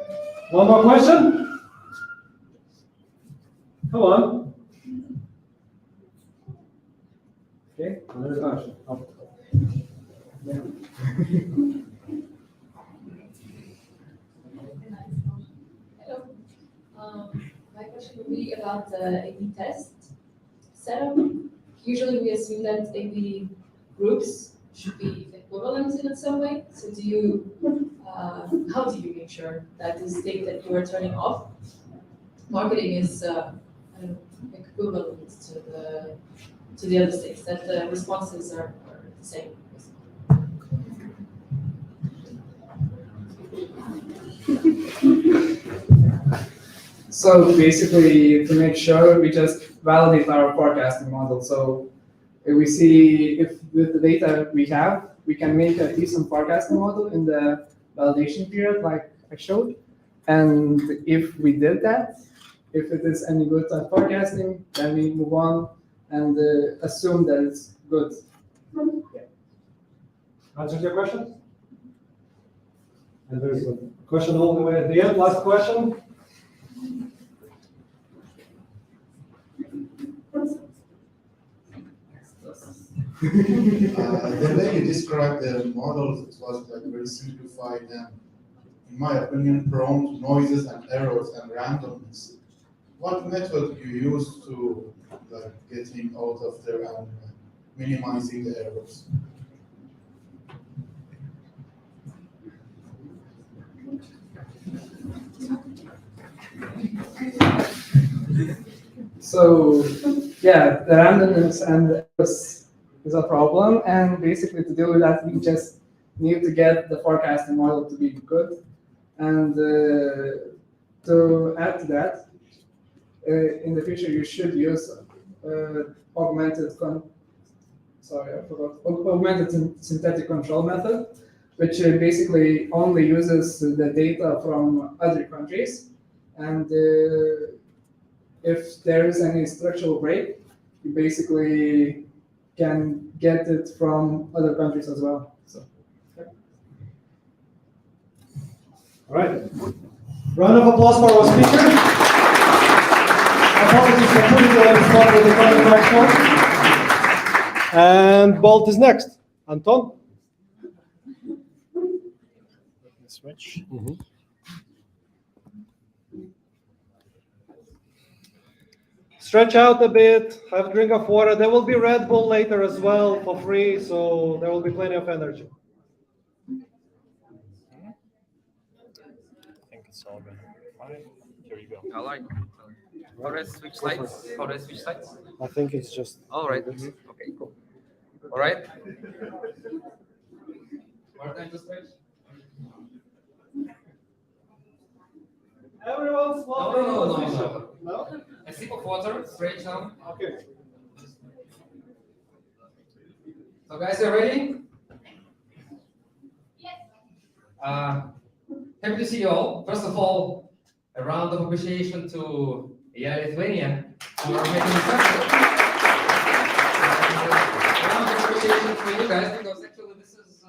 A: One more question? Come on. Okay, another question. Oh. Yeah.
I: Hello. My question would be about the A/B test setup. Usually we assume that A/B groups should be equivalent in some way. So how do you make sure that the state that you are turning off marketing is equivalent to the other states, that the responses are the same?
G: So basically, to make sure, we just validate our forecasting model. So if we see if with the data we have, we can make a decent forecasting model in the validation period, like I showed. And if we did that, if it is any good at forecasting, then we move on and assume that it's good. Yeah.
A: Answered your question? And there's a question all the way at the end. Last question.
J: The way you described the models, it was like very simplified and, in my opinion, prone to noises and errors and randomness. What method you use to getting out of there and minimizing the errors?
G: So yeah, the randomness and the errors is a problem, and basically to deal with that, we just need to get the forecasting model to be good. And to add to that, in the future you should use augmented synthetic control method, which basically only uses the data from other countries, and if there is any structural break, you basically can get it from other countries as well. So, yeah.
A: All right. Round of applause for our speaker. Apologies for putting you on the spot with the counterfactual. And Wolt is next. Anton?
C: Switch.
A: Stretch out a bit, have a drink of water. There will be Red Bull later as well for free, so there will be plenty of energy.
C: I think it's all good. Fine. Here you go.
K: I like. How do I switch sides?
C: I think it's just.
K: All right. Okay, cool.
H: All right. More time to stretch.
A: Everyone's
H: No.
A: No?
H: A sip of water, straight now.
A: Okay.
H: So guys, are ready?
E: Yes.
H: Happy to see you all. First of all, a round of appreciation to AI Lithuania for making this happen. A round of appreciation for you guys because actually this is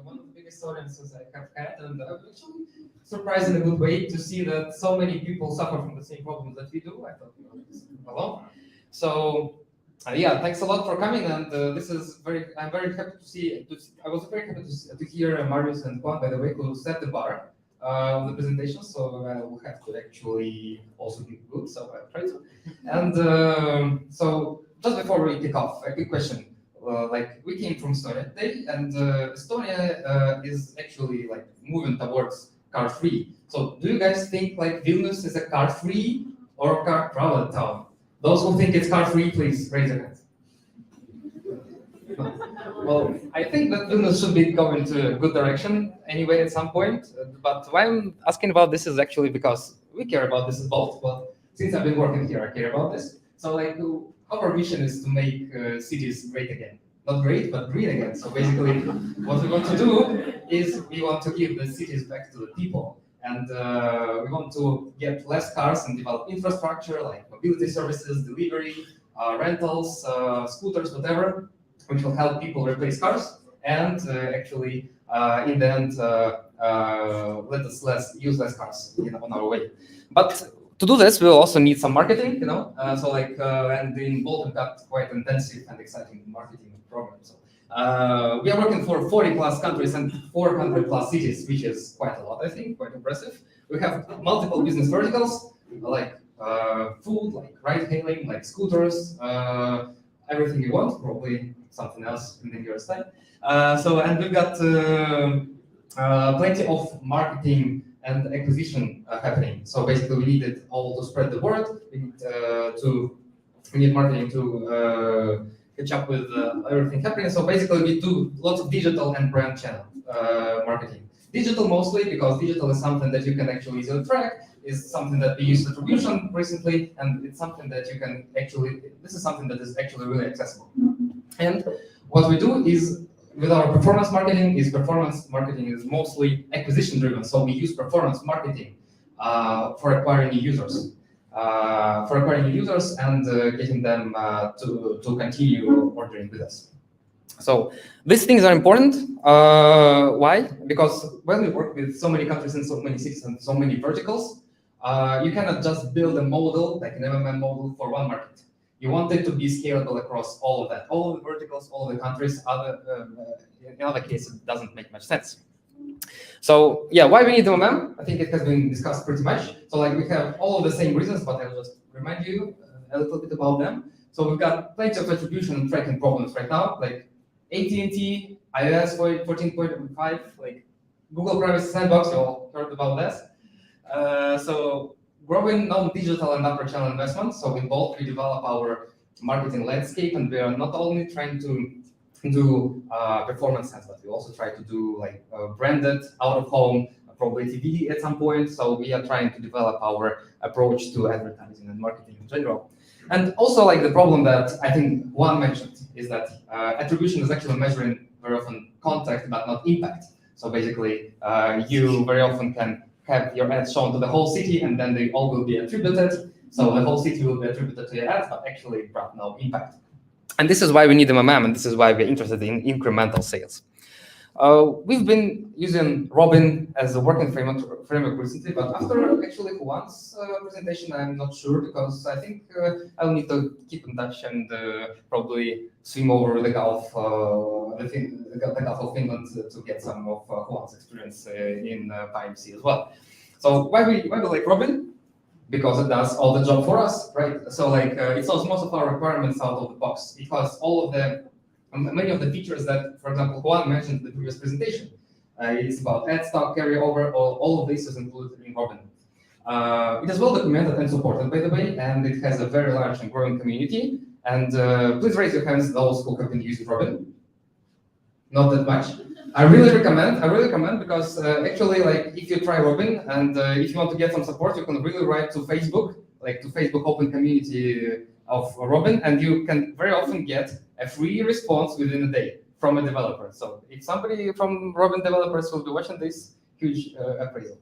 H: one of the biggest audiences I have had, and I'm actually surprised in a good way to see that so many people suffer from the same problems that we do. I thought we were alone. So yeah, thanks a lot for coming, and this is I'm very happy to see. I was very happy to hear Marius and Juan, by the way, who set the bar of the presentation. So I will have to actually also be good. So I'll try to. And so just before we kick off, a quick question. We came from Estonia today, and Estonia is actually moving towards car-free. So do you guys think Vilnius is a car-free or car-crowded town? Those who think it's car-free, please raise your hands. Well, I think that Vilnius should be going to a good direction anyway at some point. But why I'm asking about this is actually because we care about this as Wolt. But since I've been working here, I care about this. So our mission is to make cities great again. Not great, but green again. So basically, what we want to do is we want to give the cities back to the people. And we want to get less cars and develop infrastructure like mobility services, delivery, rentals, scooters, whatever, which will help people replace cars and actually, in the end, let us use less cars on our way. But to do this, we'll also need some marketing, and in Wolt we've got quite intensive and exciting marketing programs. So, we are working for 40 plus countries and 400 plus cities, which is quite a lot, I think, quite impressive. We have multiple business verticals, like food, like ride-hailing, like scooters, everything you want, probably something else in the nearest time. And we've got plenty of marketing and acquisition happening. So basically, we needed all to spread the word. We need marketing to catch up with everything happening. So basically, we do lots of digital and brand channel marketing. Digital mostly because digital is something that you can actually easily track. Is something that we use attribution recently, and it's something that you can actually. This is something that is actually really accessible. And what we do is with our performance marketing is mostly acquisition driven. So we use performance marketing for acquiring new users. And getting them to continue ordering with us. So these things are important. Why? Because when we work with so many countries and so many cities and so many verticals, you cannot just build a model, like an MMM model for one market. You want it to be scalable across all of that, all of the verticals, all of the countries. In other cases, it doesn't make much sense. So yeah, why we need MMM? I think it has been discussed pretty much. So we have all of the same reasons, but I'll just remind you a little bit about them. So we've got plenty of attribution and tracking problems right now, like AT&T, iOS 14.5, like Google Privacy Sandbox. You all heard about that. So growing non-digital and upper channel investments. So in Wolt, we develop our marketing landscape, and we are not only trying to do performance ads, but we also try to do branded out-of-home, probably TV at some point. So we are trying to develop our approach to advertising and marketing in general. And also the problem that I think Juan mentioned is that attribution is actually measuring very often contact, but not impact. So basically, you very often can have your ads shown to the whole city, and then they all will be attributed. So the whole city will be attributed to your ads, but actually brought no impact. And this is why we need MMM, and this is why we're interested in incremental sales. We've been using Robin as a working framework recently, but after actually Juan's presentation, I'm not sure, because I think I'll need to keep in touch and probably swim over the Gulf of Finland to get some of Juan's experience in PIMC as well. So why we like Robin? Because it does all the job for us, right? So it solves most of our requirements out of the box. It has all of many of the features that, for example, Juan mentioned in the previous presentation. It's about ad stock carryover. All of this is included in Robin. It is well documented and supported, by the way, and it has a very large and growing community. And please raise your hands, those who have been using Robin. not that much. I really recommend because actually, like, if you try Robin and if you want to get some support, you can really write to Facebook, like to Facebook Open Community of Robin, and you can very often get a free response within a day from a developer. So if somebody from Robin developers will be watching this, huge appraisal.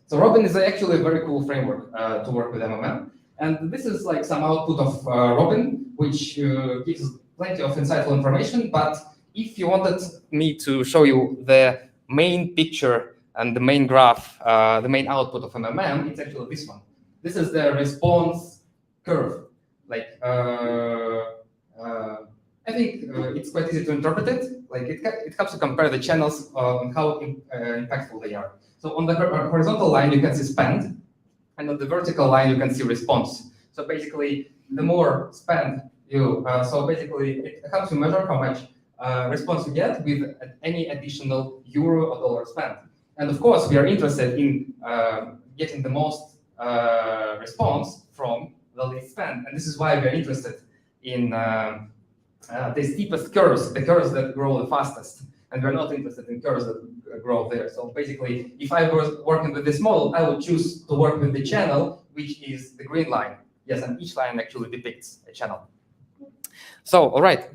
H: So Robin is actually a very cool framework to work with MMM. And this is like some output of Robin, which gives plenty of insightful information. But if you wanted me to show you the main picture and the main graph, the main output of MMM, it's actually this one. This is the response curve. Like, I think it's quite easy to interpret it. Like, it helps to compare the channels and how impactful they are. So on the horizontal line, you can see spend. And on the vertical line, you can see response. So basically, the more spend you, so basically, it helps you measure how much response you get with any additional euro or dollar spent. And of course, we are interested in getting the most response from the least spend. And this is why we are interested in the steepest curves, the curves that grow the fastest. And we're not interested in curves that grow there. So basically, if I was working with this model, I would choose to work with the channel, which is the green line. Yes, and each line actually depicts a channel. So, all right.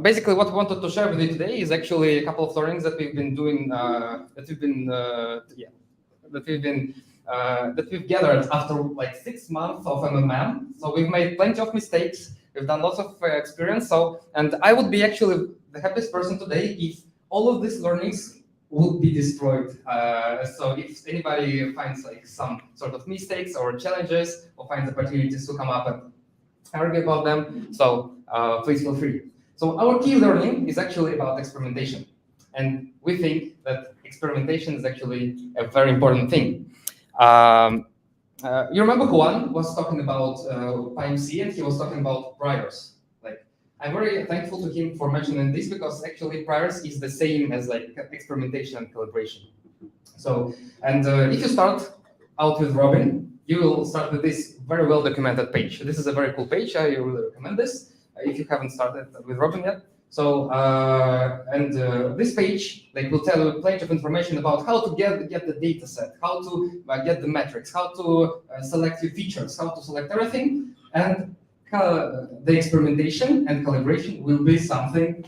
H: Basically, what we wanted to share with you today is actually a couple of learnings that we've been doing, that we've gathered after like 6 months of MMM. So we've made plenty of mistakes. We've done lots of experience. So, and I would be actually the happiest person today if all of these learnings would be destroyed. So if anybody finds like some sort of mistakes or challenges or finds opportunities to come up and argue about them, so please feel free. So our key learning is actually about experimentation. And we think that experimentation is actually a very important thing. You remember Juan was talking about PyMC, and he was talking about priors. Like, I'm very thankful to him for mentioning this because actually priors is the same as like experimentation and calibration. So, and if you start out with Robin, you will start with this very well documented page. This is a very cool page. I really recommend this if you haven't started with Robin yet. So, this page like will tell you plenty of information about how to get the data set, how to get the metrics, how to select your features, how to select everything, and the experimentation and calibration will be something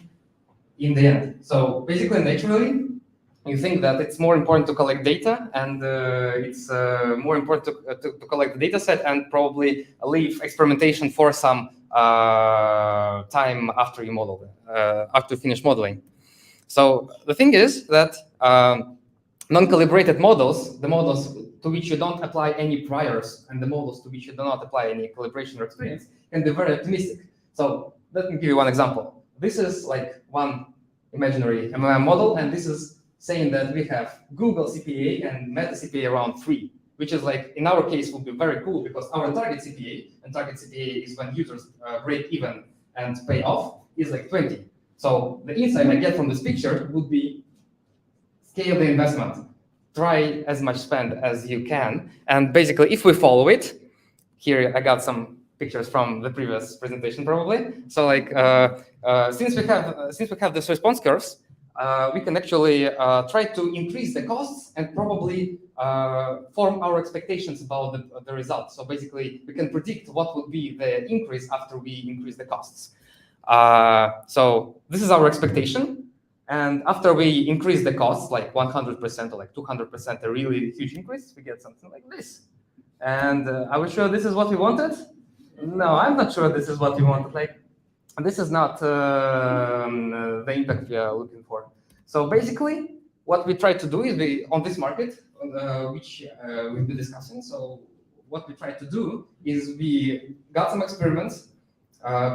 H: in the end. So basically, naturally, you think that it's more important to collect data, and it's more important to collect the data set and probably leave experimentation for some time after you model, after you finish modeling. So the thing is that non-calibrated models, the models to which you don't apply any priors, and the models to which you do not apply any calibration or experience, can be very optimistic. So let me give you one example. This is like one imaginary MMM model, and this is saying that we have Google CPA and Meta CPA around 3, which is like, in our case, will be very cool because our target CPA, and target CPA is when users break even and pay off, is like 20. So the insight I get from this picture would be scale the investment, try as much spend as you can. And basically, if we follow it, here I got some pictures from the previous presentation probably. So like, since we have this response curves, we can actually try to increase the costs and probably form our expectations about the results. So basically, we can predict what would be the increase after we increase the costs. So this is our expectation. And after we increase the costs, like 100% or like 200%, a really huge increase, we get something like this. And are we sure this is what we wanted? No, I'm not sure this is what we wanted. Like, this is not the impact we are looking for. So basically, what we try to do is on this market, which we'll be discussing. So what we try to do is we got some experiments,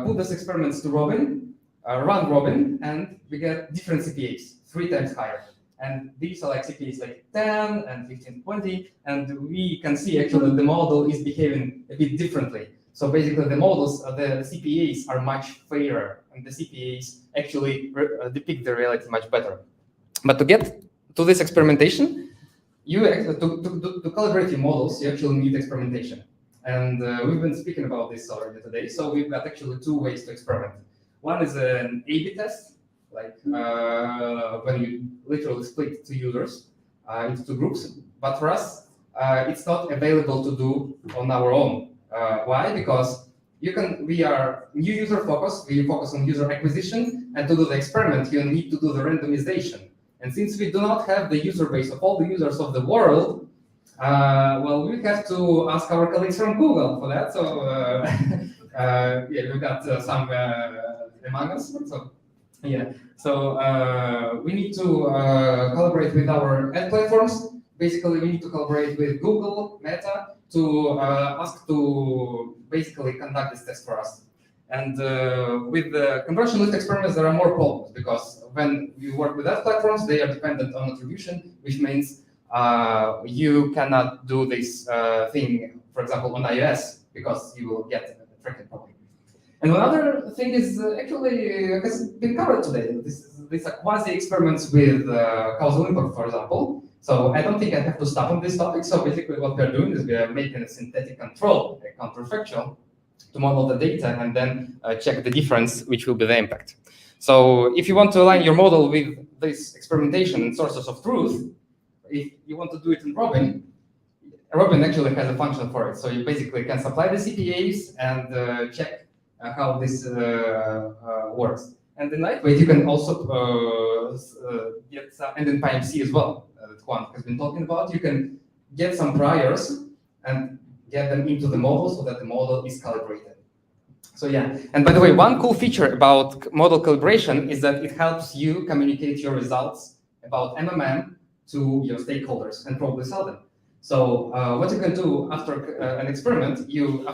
H: put those experiments to Robin, run Robin, and we get different CPAs, 3 times higher. And these are like CPAs like 10 and 15, 20. And we can see actually the model is behaving a bit differently. So basically, the models, the CPAs are much fairer, and the CPAs actually depict the reality much better. But to get to this experimentation, to calibrate your models, you actually need experimentation. And we've been speaking about this already today. So we've got actually 2 ways to experiment. One is an A/B test, like when you literally split two users into two groups. But for us, it's not available to do on our own. Why? Because we are new user focused. We focus on user acquisition, and to do the experiment, you need to do the randomization. And since we do not have the user base of all the users of the world, well, we have to ask our colleagues from Google for that. So yeah, we've got some among us. So yeah, so we need to collaborate with our ad platforms. Basically, we need to collaborate with Google, Meta, to ask to basically conduct this test for us. And with the conversion lift experiments, there are more problems because when you work with ad platforms, they are dependent on attribution, which means you cannot do this thing, for example, on iOS, because you will get a tracking problem. And another thing is actually has been covered today. These are quasi-experiments with causal impact, for example. So I don't think I have to stop on this topic. So basically what we're doing is we are making a synthetic control, a counterfactual, to model the data and then check the difference, which will be the impact. So if you want to align your model with this experimentation and sources of truth, if you want to do it in Robin actually has a function for it. So you basically can supply the CPAs and check how this works. And in Lightweight, you can also get some, and in PyMC as well, that Juan has been talking about, you can get some priors and get them into the model so that the model is calibrated. So yeah, and by the way, one cool feature about model calibration is that it helps you communicate your results about MMM to your stakeholders and probably sell them. So what you can do after an experiment, you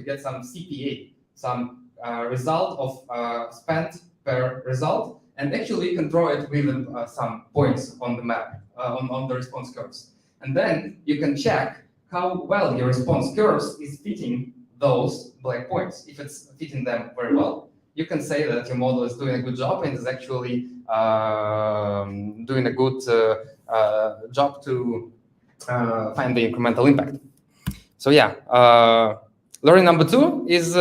H: get some CPA, some result of spend per result, and actually you can draw it with some points on the map, on the response curves. And then you can check how well your response curves is fitting those black points. If it's fitting them very well, you can say that your model is doing a good job and is actually doing a good job to find the incremental impact. So yeah, learning number 2 is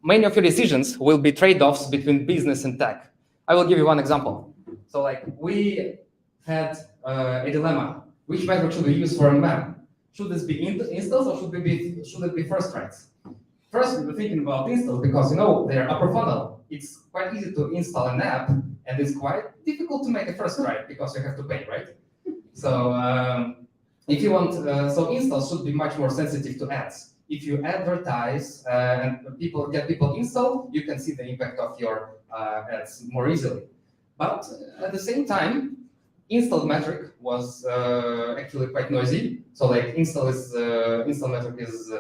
H: many of your decisions will be trade-offs between business and tech. I will give you one example. So like we had a dilemma. Which method should we use for MM? Should this be installs or should it be first rights? First, we were thinking about installs because they're upper funnel. It's quite easy to install an app, and it's quite difficult to make a first right because you have to pay, right? So if you want, so installs should be much more sensitive to ads. If you advertise and get people installed, you can see the impact of your ads more easily. But at the same time, install metric was actually quite noisy. So like install metric is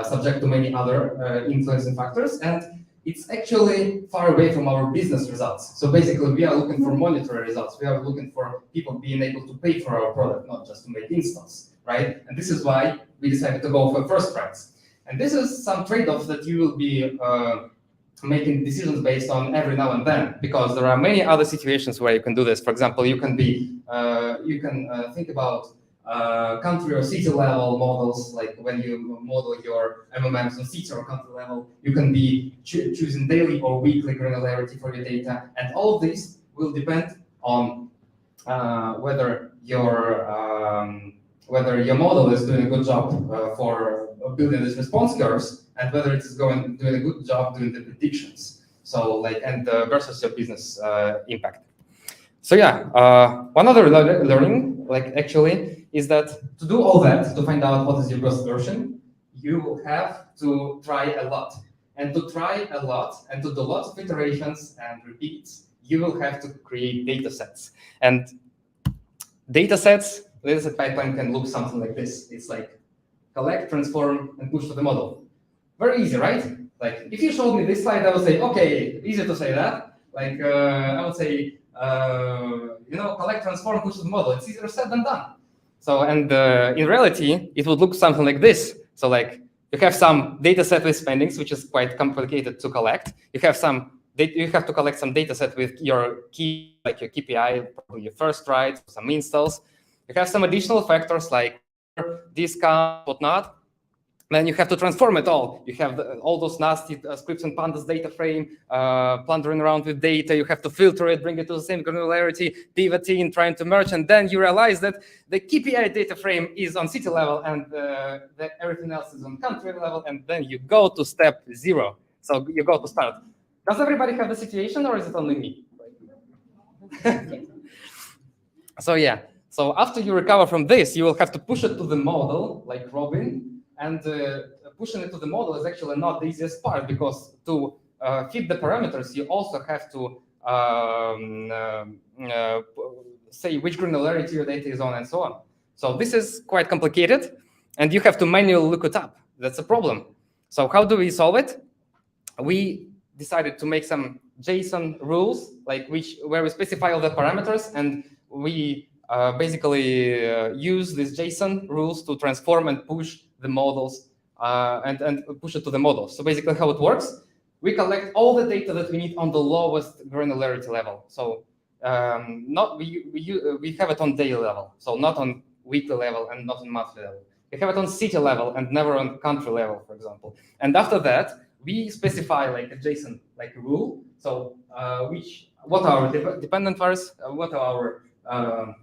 H: subject to many other influencing factors, and it's actually far away from our business results. So basically, we are looking for monetary results. We are looking for people being able to pay for our product, not just to make installs, right? And this is why we decided to go for first rights. And this is some trade-offs that you will be making decisions based on every now and then, because there are many other situations where you can do this. For example, you can think about country or city level models, like when you model your MMMs on city or country level, you can be choosing daily or weekly granularity for your data, and all of these will depend on whether your model is doing a good job for building these response curves, and whether it is doing a good job doing the predictions. So versus your business impact. So yeah, one other learning, actually, is that to do all that, to find out what is your gross version, you will have to try a lot. And to try a lot and to do lots of iterations and repeats, you will have to create data sets. And data set pipeline can look something like this. It's like collect, transform, and push to the model. Very easy, right? Like if you showed me this slide, I would say, okay, easy to say that. Like I would say, collect, transform, push to the model. It's easier said than done. So, and in reality, it would look something like this. So like you have some data set with spendings, which is quite complicated to collect. You have to collect some data set with your key, like your KPI, probably your first rights, some installs. You have some additional factors like discount, whatnot.
K: Then you have to transform it all. You have all those nasty scripts and pandas data frame, plundering around with data. You have to filter it, bring it to the same granularity, pivoting, trying to merge, and then you realize that the KPI data frame is on city level and that everything else is on country level, and then you go to step 0. So you go to start. Does everybody have the situation, or is it only me? So yeah. So after you recover from this, you will have to push it to the model, like Robin. And pushing it to the model is actually not the easiest part, because to feed the parameters, you also have to say which granularity your data is on and so on. So this is quite complicated, and you have to manually look it up. That's a problem. So how do we solve it? We decided to make some JSON rules, like where we specify all the parameters, and we basically use these JSON rules to transform and push the models and push it to the models. So basically how it works, we collect all the data that we need on the lowest granularity level. So we have it on daily level, so not on weekly level and not on monthly level. We have it on city level and never on country level, for example. And after that, we specify like a JSON rule. So what are our dependent values, what are our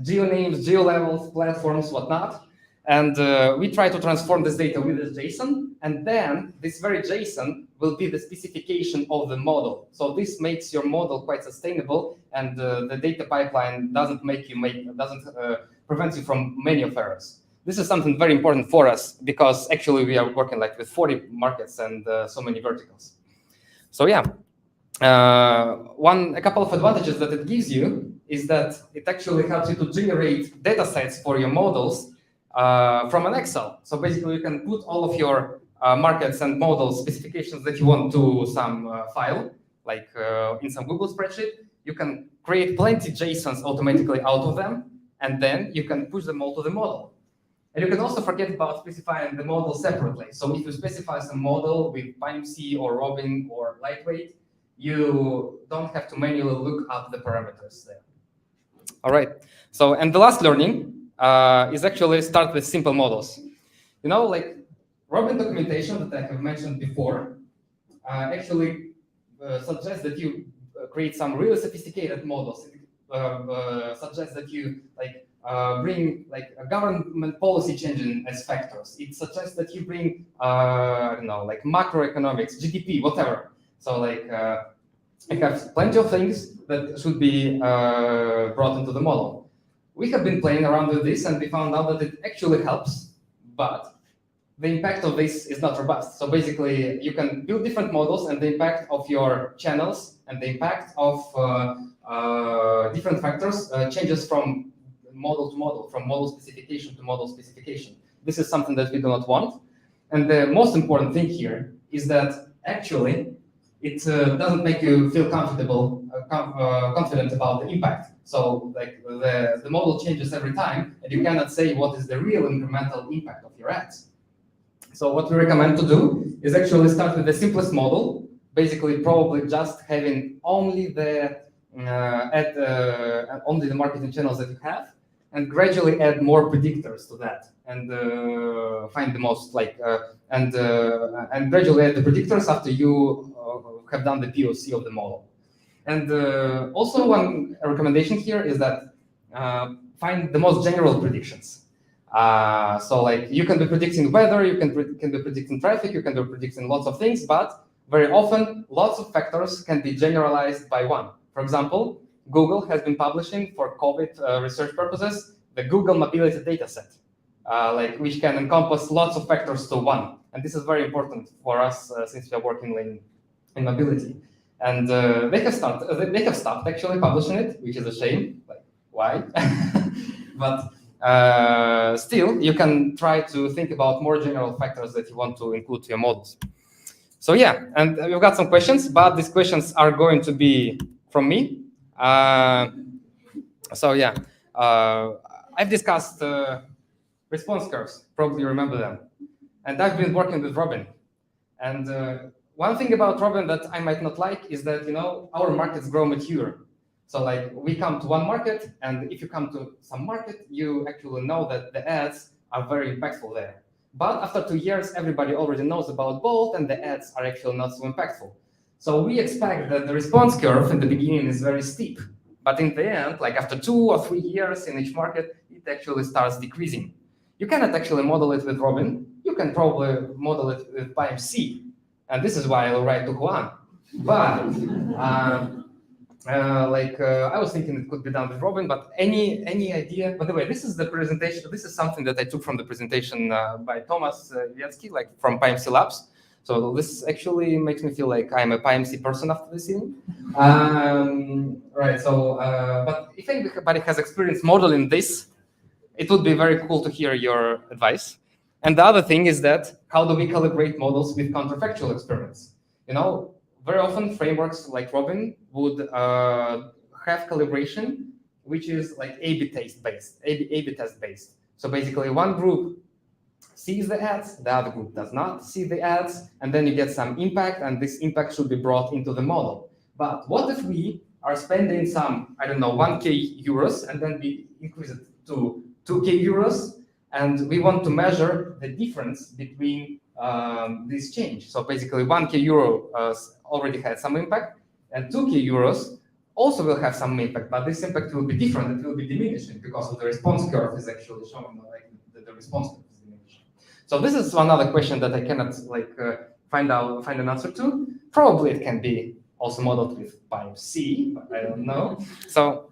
K: geo names, geo levels, platforms, whatnot. And we try to transform this data with this JSON, and then this very JSON will be the specification of the model. So this makes your model quite sustainable, and the data pipeline doesn't prevent you from many of errors. This is something very important for us, because actually we are working with 40 markets and so many verticals. So yeah, a couple of advantages that it gives you is that it actually helps you to generate data sets for your models from an Excel. So basically, you can put all of your markets and model specifications that you want to some file, like in some Google spreadsheet. You can create plenty JSONs automatically out of them, and then you can push them all to the model. And you can also forget about specifying the model separately. So if you specify some model with PyMC or Robin or Lightweight, you don't have to manually look up the parameters there. All right. So, and the last learning is actually start with simple models. You know, like Robin documentation that I have mentioned before actually suggests that you create some really sophisticated models. It suggests that you bring a government policy changing as factors. It suggests that you bring I don't know, macroeconomics, GDP, whatever. So I have plenty of things that should be brought into the model. We have been playing around with this, and we found out that it actually helps, but the impact of this is not robust. So basically, you can build different models, and the impact of your channels and the impact of different factors changes from model to model, from model specification to model specification. This is something that we do not want. And the most important thing here is that actually it doesn't make you feel comfortable, confident about the impact. So the model changes every time, and you cannot say what is the real incremental impact of your ads. So what we recommend to do is actually start with the simplest model, basically probably just having only the only the marketing channels that you have, and gradually add more predictors to that, and find the most and gradually add the predictors after you have done the POC of the model. And also one recommendation here is that find the most general predictions. So you can be predicting weather, you can be predicting traffic, you can be predicting lots of things, but very often lots of factors can be generalized by one. For example, Google has been publishing for COVID research purposes the Google mobility dataset, which can encompass lots of factors to one. And this is very important for us since we are working in mobility. And they have stopped actually publishing it, which is a shame. Why? But still, you can try to think about more general factors that you want to include to your models. So yeah, and we've got some questions, but these questions are going to be from me. So yeah, I've discussed response curves, probably remember them. And I've been working with Robin. And one thing about Robin that I might not like is that, our markets grow mature. So we come to one market, and if you come to some market, you actually know that the ads are very impactful there. But after 2 years, everybody already knows about Wolt, and the ads are actually not so impactful. So we expect that the response curve in the beginning is very steep, but in the end, like after 2 or 3 years in each market, it actually starts decreasing. You cannot actually model it with Robin. You can probably model it with PyMC, and this is why I'll write to Juan. But I was thinking it could be done with Robin, but any idea? By the way, this is the presentation. This is something that I took from the presentation by Thomas Wiecki, like from PyMC Labs. So this actually makes me feel like I'm a PyMC person after this evening. Right. So, but if anybody has experience modeling this, it would be very cool to hear your advice. And the other thing is that how do we calibrate models with counterfactual experiments? You know, very often frameworks like Robin would have calibration, which is like A/B test based. So basically, one group sees the ads, the other group does not see the ads, and then you get some impact, and this impact should be brought into the model. But what if we are spending some, I don't know, 1K euros, and then we increase it to 2K euros, and we want to measure the difference between this change. So basically 1K euro already had some impact, and 2K euros also will have some impact, but this impact will be different. It will be diminishing because of the response curve is actually showing like the response curve is diminishing. So this is another question that I cannot find an answer to. Probably it can be also modeled with PyMC, but I don't know. So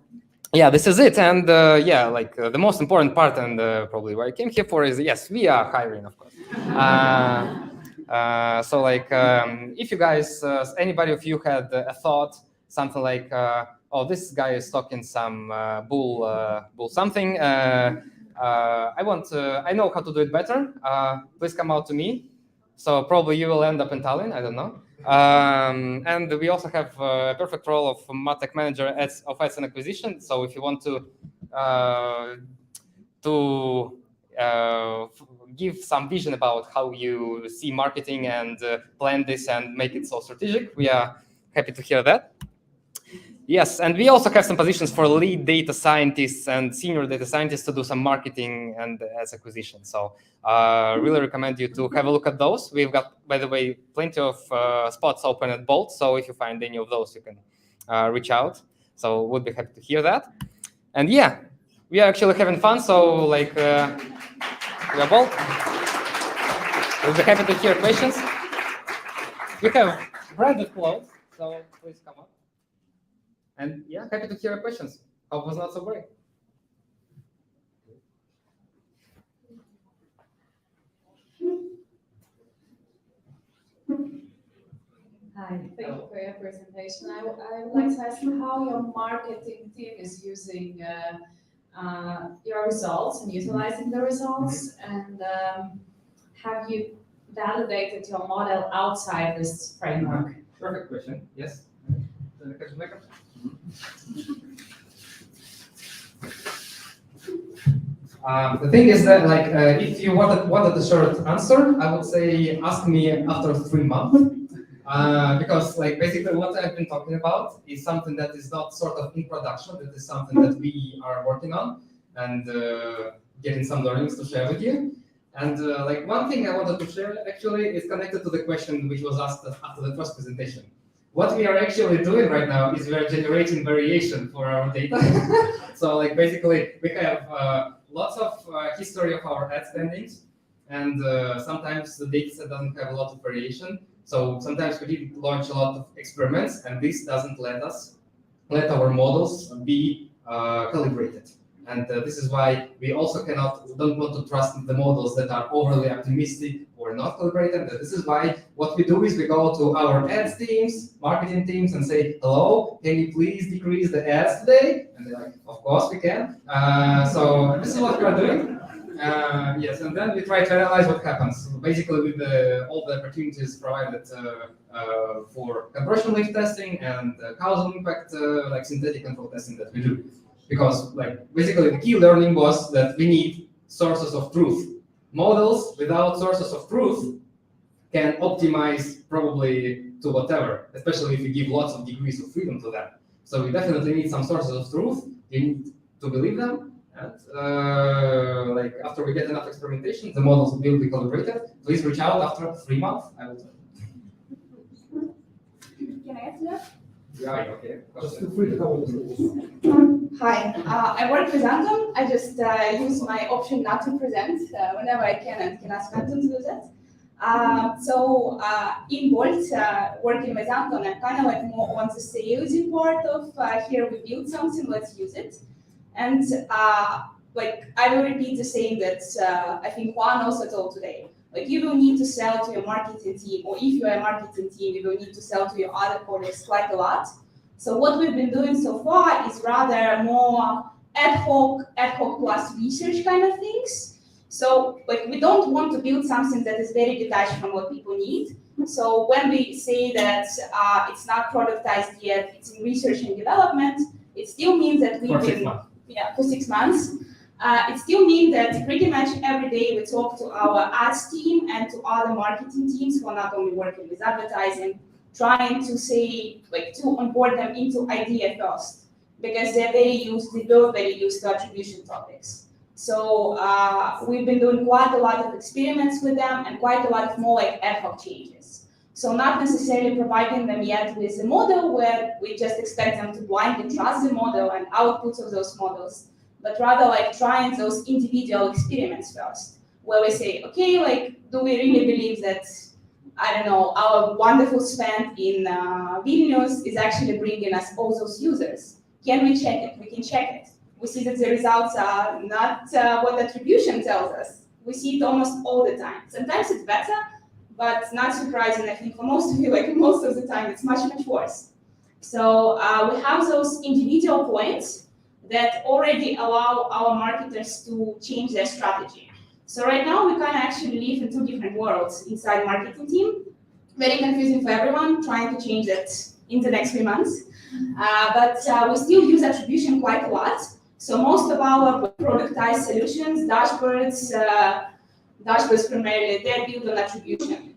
K: yeah, this is it. And the most important part, and probably what I came here for is, yes, we are hiring, of course. If you guys, anybody of you had a thought, something like, oh, this guy is talking some bull something. I know how to do it better. Please come out to me. So probably you will end up in Tallinn. I don't know. And we also have a perfect role of MarTech manager of ads and acquisition. So if you want to give some vision about how you see marketing and plan this and make it so strategic, we are happy to hear that. Yes, and we also have some positions for lead data scientists and senior data scientists to do some marketing and ads acquisition. So really recommend you to have a look at those. We've got, by the way, plenty of spots open at Wolt. So if you find any of those, you can reach out. So we'll be happy to hear that. And yeah, we are actually having fun. So we are Wolt. We'll be happy to hear questions. We have branded clothes, so please come up. And yeah, happy to hear your questions. Hope it was not so boring.
L: Hi, thank you for your presentation. I would like to ask how your marketing team is using your results and utilizing the results, and have you validated your model outside this framework?
K: Perfect question. Yes. The thing is that, if you wanted a short answer, I would say ask me after 3 months, because basically what I've been talking about is something that is not sort of in production. That is something that we are working on and getting some learnings to share with you. And one thing I wanted to share actually is connected to the question which was asked after the first presentation. What we are actually doing right now is we are generating variation for our data. So basically we have lots of history of our ad spendings, and sometimes the data set doesn't have a lot of variation. So sometimes we did launch a lot of experiments, and this doesn't let our models be calibrated. And this is why we also don't want to trust the models that are overly optimistic or not calibrated. And this is why what we do is we go to our ads teams, marketing teams, and say, hello, can you please decrease the ads today? And they're like, of course we can. So this is what we're doing. Yes, and then we try to analyze what happens. Basically with all the opportunities provided for conversion lift testing and causal impact, synthetic control testing that we do. Because basically the key learning was that we need sources of truth. Models without sources of truth can optimize probably to whatever, especially if you give lots of degrees of freedom to them. So we definitely need some sources of truth. You need to believe them, And like after we get enough experimentation, the models will be calibrated. Please reach out after 3 months. I will tell you.
E: Can I answer that?
K: Yeah, okay.
M: Just feel free to come with
E: Hi, I work with Anton. I just use my option not to present whenever I can and can ask Anton to do that. In Wolt, working with Anton, I'm kind of like more on the salesy part of here we build something, let's use it. And like I will repeat the same that I think Juan also told today. Like you will need to sell to your marketing team, or if you are a marketing team, you will need to sell to your other colleagues quite a lot. So what we've been doing so far is rather more ad hoc plus research kind of things. So like we don't want to build something that is very detached from what people need. So when we say that it's not productized yet, it's in research and development, it still means that we've been for 6 months. It still means that pretty much every day we talk to our ads team and to other marketing teams who are not only working with advertising, trying to say, like, to onboard them into idea first, because they're both very used to attribution topics. So we've been doing quite a lot of experiments with them and quite a lot of more like ad hoc changes. So not necessarily providing them yet with a model where we just expect them to blindly trust the model and outputs of those models, but rather like trying those individual experiments first, where we say, okay, like, do we really believe that, I don't know, our wonderful spend in Vilnius is actually bringing us all those users? Can we check it? We can check it. We see that the results are not what attribution tells us. We see it almost all the time. Sometimes it's better, but not surprising. I think for most of you, like most of the time, it's much, much worse. So we have those individual points that already allow our marketers to change their strategy. So right now, we kind of actually live in two different worlds inside marketing team. Very confusing for everyone, trying to change that in the next 3 months. But we still use attribution quite a lot. So most of our productized solutions, dashboards primarily, they're built on attribution.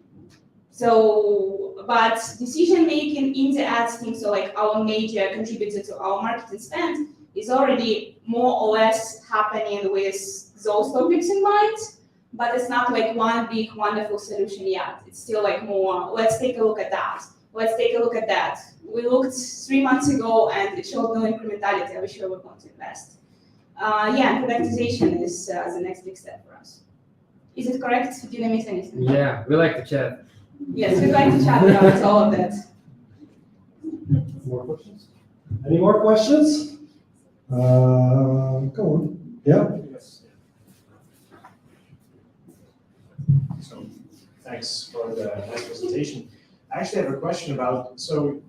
E: So, but decision making in the ads team, so like our major contributor to our marketing spend, is already more or less happening with those topics in mind, but it's not like one big wonderful solution yet. It's still like more, let's take a look at that. Let's take a look at that. We looked 3 months ago and it showed no incrementality. Are we sure we're going to invest? Yeah, productization is the next big step for us. Is it correct? Did I miss anything?
K: Yeah, we like to chat.
E: Yes, we'd like to chat about all of that.
M: More questions? Any more questions? Go on. Yeah?
N: Yes. So, thanks for the nice presentation. I actually have a question about, so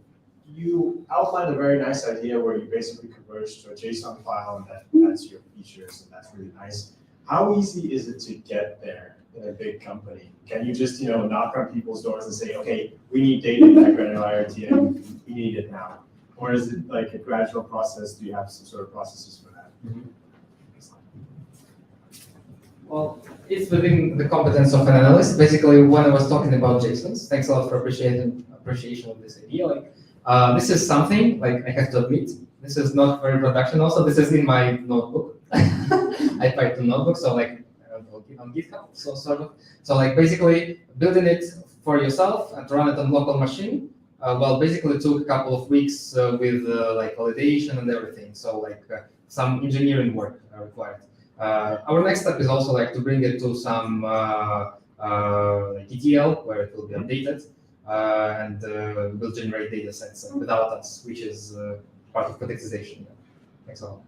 N: you outlined a very nice idea where you basically converge to a JSON file and that adds your features, and that's really nice. How easy is it to get there in a big company? Can you just, knock on people's doors and say, okay, we need data in that granularity and we need it now? Or is it like a gradual process? Do you have some sort of processes for that?
K: Well, it's within the competence of an analyst. Basically, when I was talking about JSONs, thanks a lot for appreciation of this idea. Like, this is something, like, I have to admit, this is not very production also. This is in my notebook. I typed a notebook, so like, on GitHub, so sort of. So like, basically, building it for yourself and run it on local machine, well, basically took a couple of weeks with like validation and everything. So like, some engineering work required. Our next step is also like to bring it to some like ETL where it will be updated and will generate data sets without us, which is part of productization. Thanks a lot.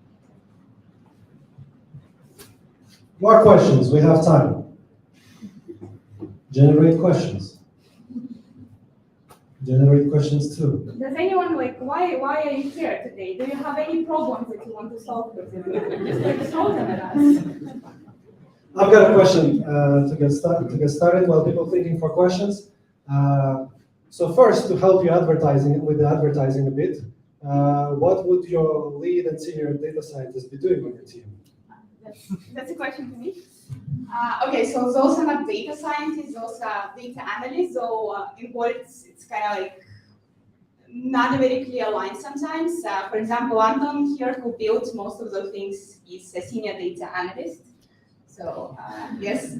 M: More questions? We have time. Generate questions. Generate questions too.
E: Does anyone like, why are you here today? Do you have any problems that you want to solve with them? Just like throw them at us.
M: I've got a question to get started while people thinking for questions. So first, to help you with the advertising a bit, what would your lead and senior data scientist be doing on your team?
E: That's a question for me. Okay, so those are not data scientists, those are data analysts. So in Wolt, it's kind of like not a very clear line sometimes. For example, Anton here, who built most of those things, is a senior data analyst. So yes.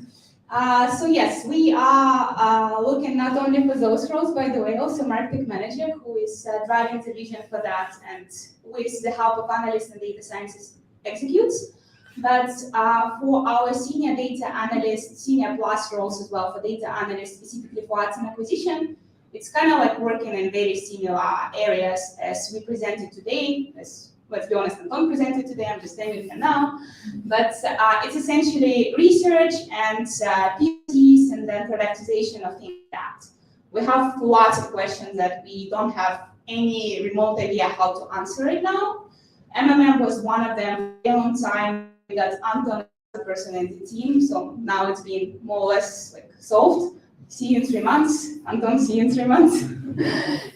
E: So yes, we are looking not only for those roles, by the way, also market manager, who is driving the vision for that, and with the help of analysts and data scientists executes. But for our senior data analyst, senior plus roles as well for data analysts, specifically for ads and acquisition, it's kind of like working in very similar areas as we presented today, as let's be honest, Anton presented today, I'm just naming them now. But it's essentially research and POCs and then productization of things like that. We have lots of questions that we don't have any remote idea how to answer right now. MMM was one of them for a long time. We got Anton as a person in the team, so now it's been more or less like solved. See you in 3 months. Anton, see you in 3 months.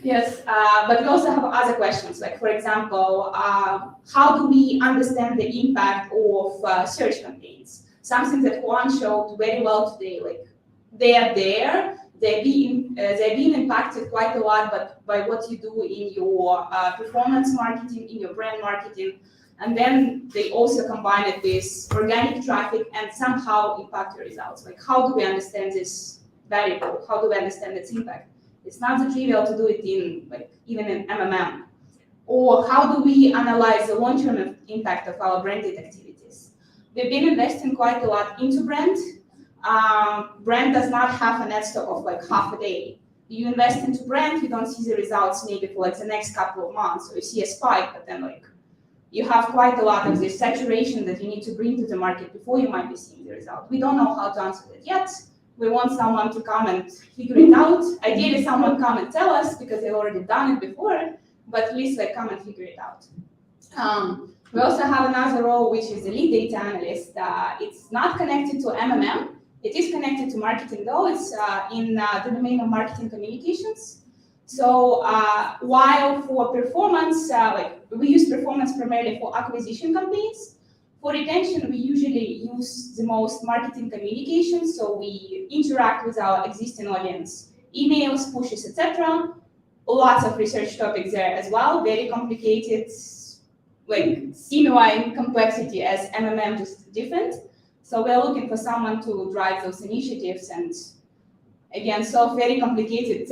E: Yes, but we also have other questions, like for example, how do we understand the impact of search campaigns? Something that Juan showed very well today, like they're being impacted quite a lot, but by what you do in your performance marketing, in your brand marketing, and then they also combine it with organic traffic and somehow impact your results. Like how do we understand this variable? How do we understand its impact? It's not so trivial to do it in like even in MMM. Or how do we analyze the long-term impact of our branded activities? We've been investing quite a lot into brand. Brand does not have an ad stock of like half a day. You invest into brand, you don't see the results maybe for like the next couple of months, or you see a spike, but then like you have quite a lot of this saturation that you need to bring to the market before you might be seeing the result. We don't know how to answer that yet. We want someone to come and figure it out. Ideally, someone come and tell us because they've already done it before, but at least like come and figure it out. We also have another role, which is the lead data analyst. It's not connected to MMM. It is connected to marketing though. It's in the domain of marketing communications. So while for performance, like we use performance primarily for acquisition campaigns, for retention, we usually use the most marketing communications. So we interact with our existing audience, emails, pushes, etc. Lots of research topics there as well, very complicated, like similar in complexity as MMM, just different. So we're looking for someone to drive those initiatives and again, solve very complicated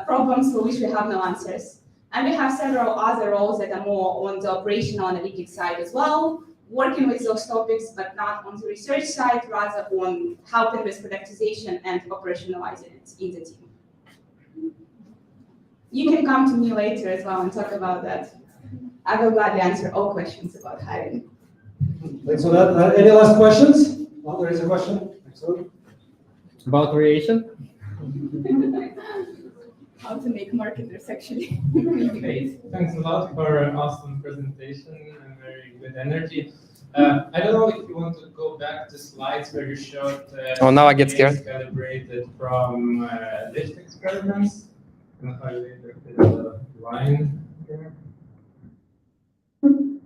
E: problems for which we have no answers. And we have several other roles that are more on the operational analytics side as well, working with those topics, but not on the research side, rather on helping with productization and operationalizing it in the team. You can come to me later as well and talk about that. I will gladly answer all questions about hiring.
M: Thanks for that. Any last questions? Oh, there is a question. Excellent.
K: About variation?
E: How to make marketers actually.
F: Great. Thanks a lot for an awesome presentation and very good energy. I don't know if you want to go back to slides where you showed
K: oh, now I get scared.
F: Calibrated from lift experiments and highlighted the line here.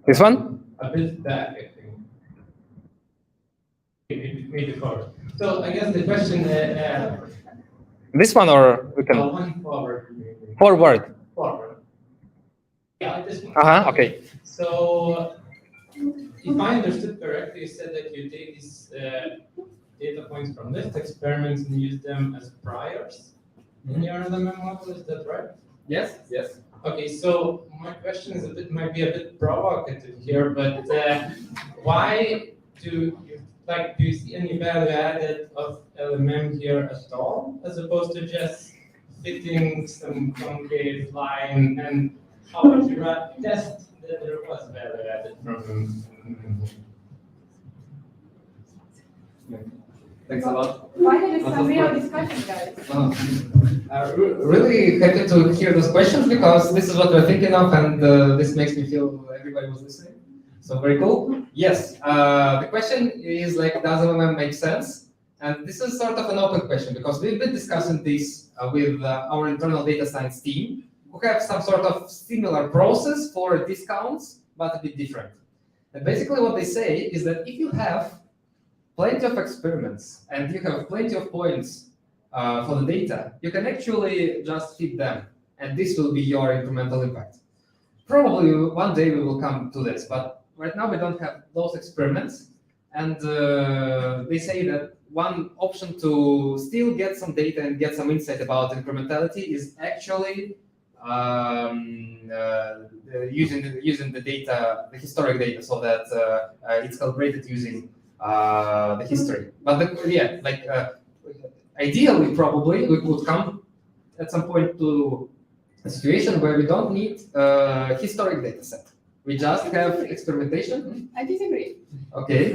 K: This one?
F: A bit back, I think. Maybe forward. So I guess the question
K: this one or we can
F: one forward. Maybe.
K: Forward.
F: Forward. Yeah, this one.
K: Okay.
F: So if I understood correctly, you said that you take these data points from lift experiments and use them as priors in your LMM model. Is that right?
K: Yes. Yes.
F: Okay, so my question is might be a bit provocative here, but why do you see any value added of LMM here at all, as opposed to just fitting some concave line, and how would you test that there was value added from
K: Thanks a lot.
L: Finally, some real discussion, guys.
K: Really happy to hear those questions because this is what we're thinking of, and this makes me feel everybody was listening. So very cool. Yes, the question is like, does LMM make sense? And this is sort of an open question because we've been discussing this with our internal data science team, who have some sort of similar process for discounts, but a bit different. And basically what they say is that if you have plenty of experiments and you have plenty of points for the data, you can actually just fit them and this will be your incremental impact. Probably one day we will come to this, but right now we don't have those experiments. And they say that one option to still get some data and get some insight about incrementality is actually using the data, the historic data, so that it's calibrated using the history. But ideally, probably we could come at some point to a situation where we don't need a historic data set. We just have experimentation.
E: I disagree.
K: Okay.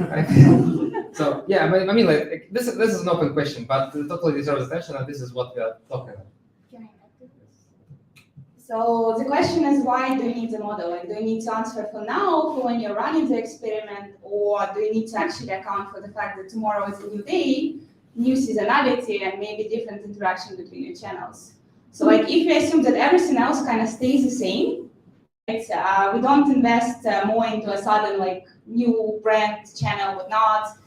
K: So yeah, I mean, like this is an open question, but it totally deserves attention, and this is what we are talking about.
E: So the question is, why do you need the model? Like, do you need to answer for now, for when you're running the experiment, or do you need to actually account for the fact that tomorrow is a new day, new seasonality, and maybe different interaction between your channels? So like, if you assume that everything else kind of stays the same, right? We don't invest more into a sudden like new brand channel, whatnot.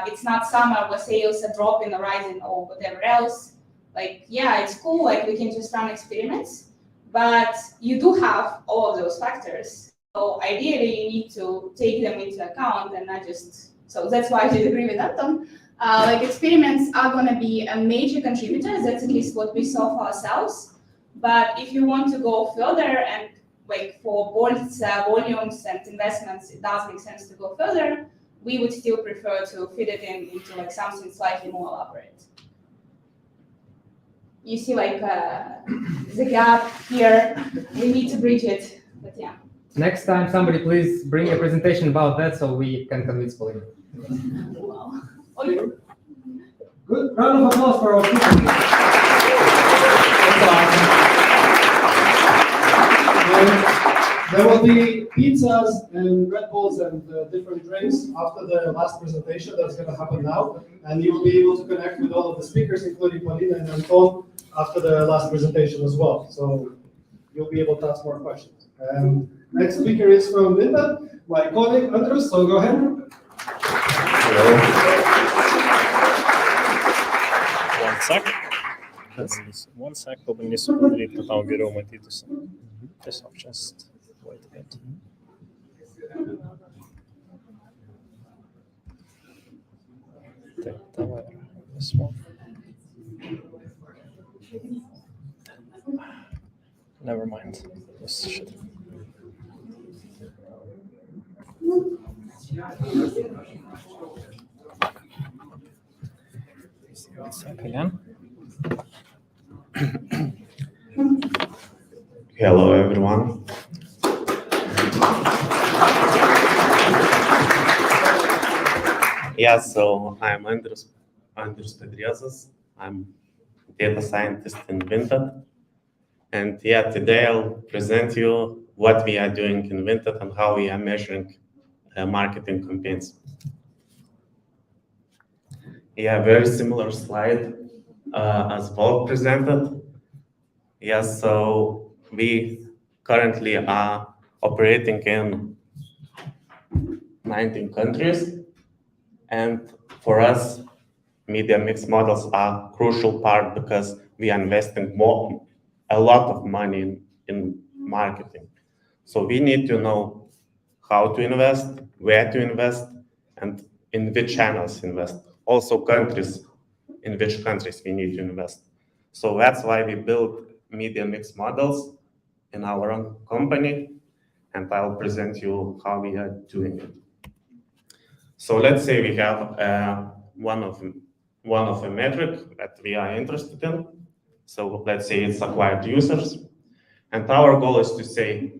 E: It's not summer where sales are dropping or rising or whatever else. Like, yeah, it's cool. Like, we can just run experiments, but you do have all of those factors. So ideally, you need to take them into account and not just. So that's why I did agree with Anton. Like, experiments are going to be a major contributor. That's at least what we saw for ourselves. But if you want to go further and like for Wolt's volumes and investments, it does make sense to go further. We would still prefer to fit it into like something slightly more elaborate. You see, like the gap here. We need to bridge it, but yeah.
K: Next time, somebody please bring a presentation about that so we can convince Paulina.
E: Wow. Okay.
M: Good. Round of applause for our speakers. There will be pizzas and Red Bulls and different drinks after the last presentation. That's going to happen now. And you'll be able to connect with all of the speakers, including Paulina and Anton, after the last presentation as well. So you'll be able to ask more questions. And next speaker is from Vinted, my colleague, Andrus. So go ahead.
C: Hello. One sec, pabandysiu padaryti, kad tau geriau matytųsi. Tiesiog just wait a bit. Taip, tavo yra vismo. Never mind. This shit. One sec again.
O: Hello, everyone. Yeah, so I'm Andrus Pedriazas. I'm data scientist in Vinted. And yeah, today I'll present you what we are doing in Vinted and how we are measuring marketing campaigns. Yeah, very similar slide as Wolt presented. Yeah, so we currently are operating in 19 countries. And for us, media mix models are a crucial part because we are investing a lot of money in marketing. So we need to know how to invest, where to invest, and in which channels invest. Also countries, in which countries we need to invest. So that's why we build media mix models in our own company, and I'll present you how we are doing it. So let's say we have one of a metric that we are interested in. So let's say it's acquired users, and our goal is to say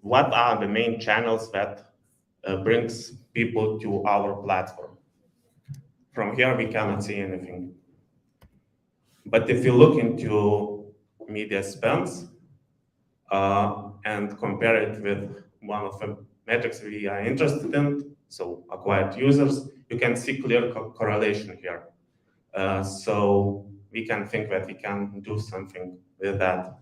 O: what are the main channels that brings people to our platform. From here, we cannot see anything. But if you look into media spends and compare it with one of the metrics we are interested in, so acquired users, you can see clear correlation here. So we can think that we can do something with that.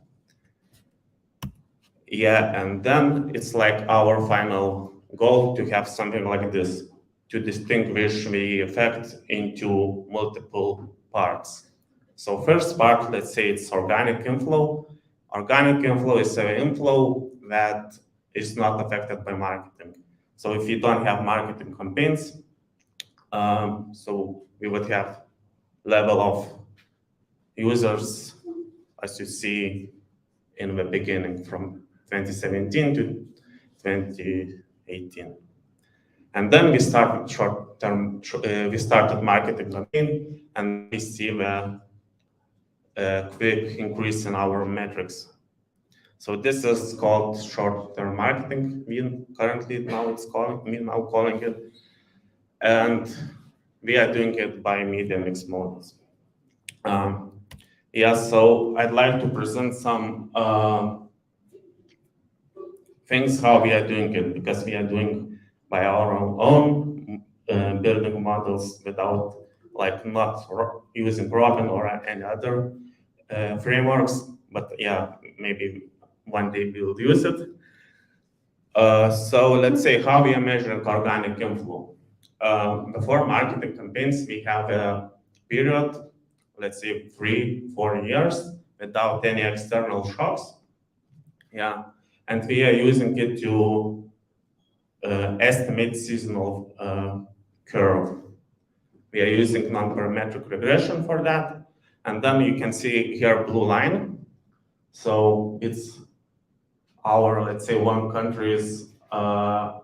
O: Yeah, and then it's like our final goal to have something like this, to distinguish the effect into multiple parts. So first part, let's say it's organic inflow. Organic inflow is an inflow that is not affected by marketing. So if you don't have marketing campaigns, so we would have level of users, as you see in the beginning from 2017 to 2018. And then we started short-term, we started marketing campaign, and we see the quick increase in our metrics. So this is called short-term marketing. We currently now calling it, and we are doing it by media mix models. Yeah, so I'd like to present some things how we are doing it, because we are doing by our own building models without not using Robin or any other frameworks. But yeah, maybe one day we will use it. So let's say how we are measuring organic inflow. Before marketing campaigns, we have a period, let's say 3-4 years, without any external shocks. Yeah, and we are using it to estimate seasonal curve. We are using non-parametric regression for that. And then you can see here blue line. So it's our, let's say, one country's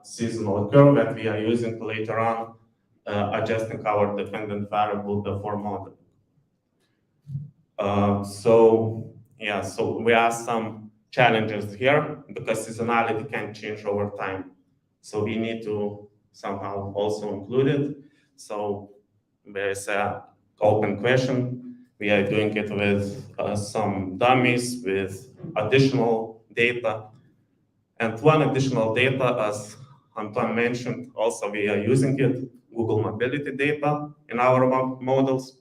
O: seasonal curve that we are using later on, adjusting our dependent variable before model. So yeah, so we have some challenges here because seasonality can change over time. So we need to somehow also include it. So there's an open question. We are doing it with some dummies, with additional data. And one additional data, as Anton mentioned, also we are using it, Google mobility data in our models.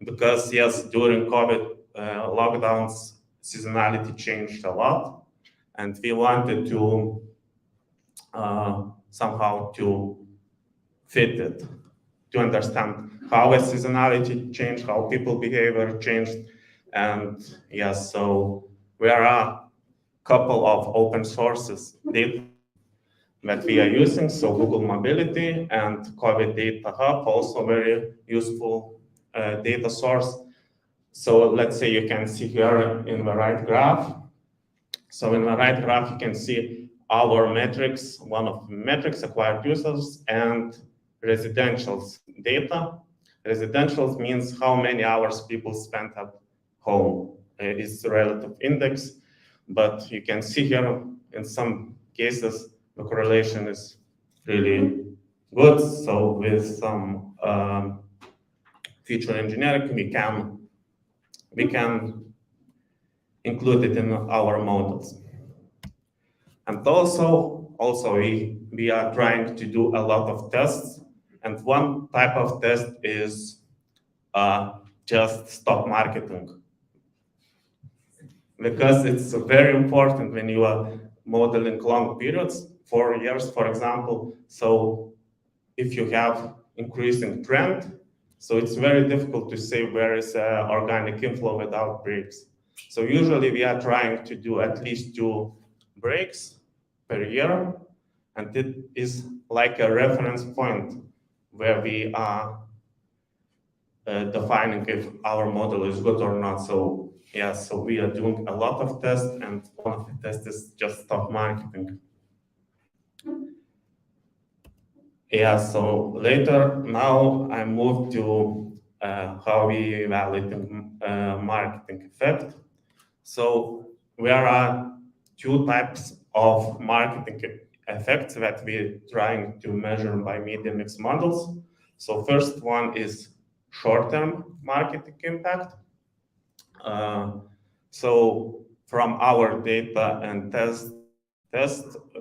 O: Because yes, during COVID lockdowns, seasonality changed a lot. And we wanted to somehow to fit it, to understand how a seasonality changed, how people behavior changed. And yes, so there are a couple of open sources data that we are using. So Google Mobility and COVID Data Hub, also very useful data source. So let's say you can see here in the right graph. So in the right graph, you can see our metrics, one of the metrics, acquired users, and residentials data. Residentials means how many hours people spend at home. It's a relative index, but you can see here in some cases, the correlation is really good. So with some feature engineering, we can include it in our models. And also we are trying to do a lot of tests. And one type of test is just stop marketing. Because it's very important when you are modeling long periods, 4 years, for example. So if you have increasing trend, so it's very difficult to say where is organic inflow without breaks. So usually we are trying to do at least 2 breaks per year, and it is like a reference point where we are defining if our model is good or not. So yeah, so we are doing a lot of tests, and one of the tests is just stop marketing. Yeah, so later, now I move to how we evaluating marketing effect. So there are 2 types of marketing effects that we're trying to measure by media mix models. So first one is short-term marketing impact. So from our data and test,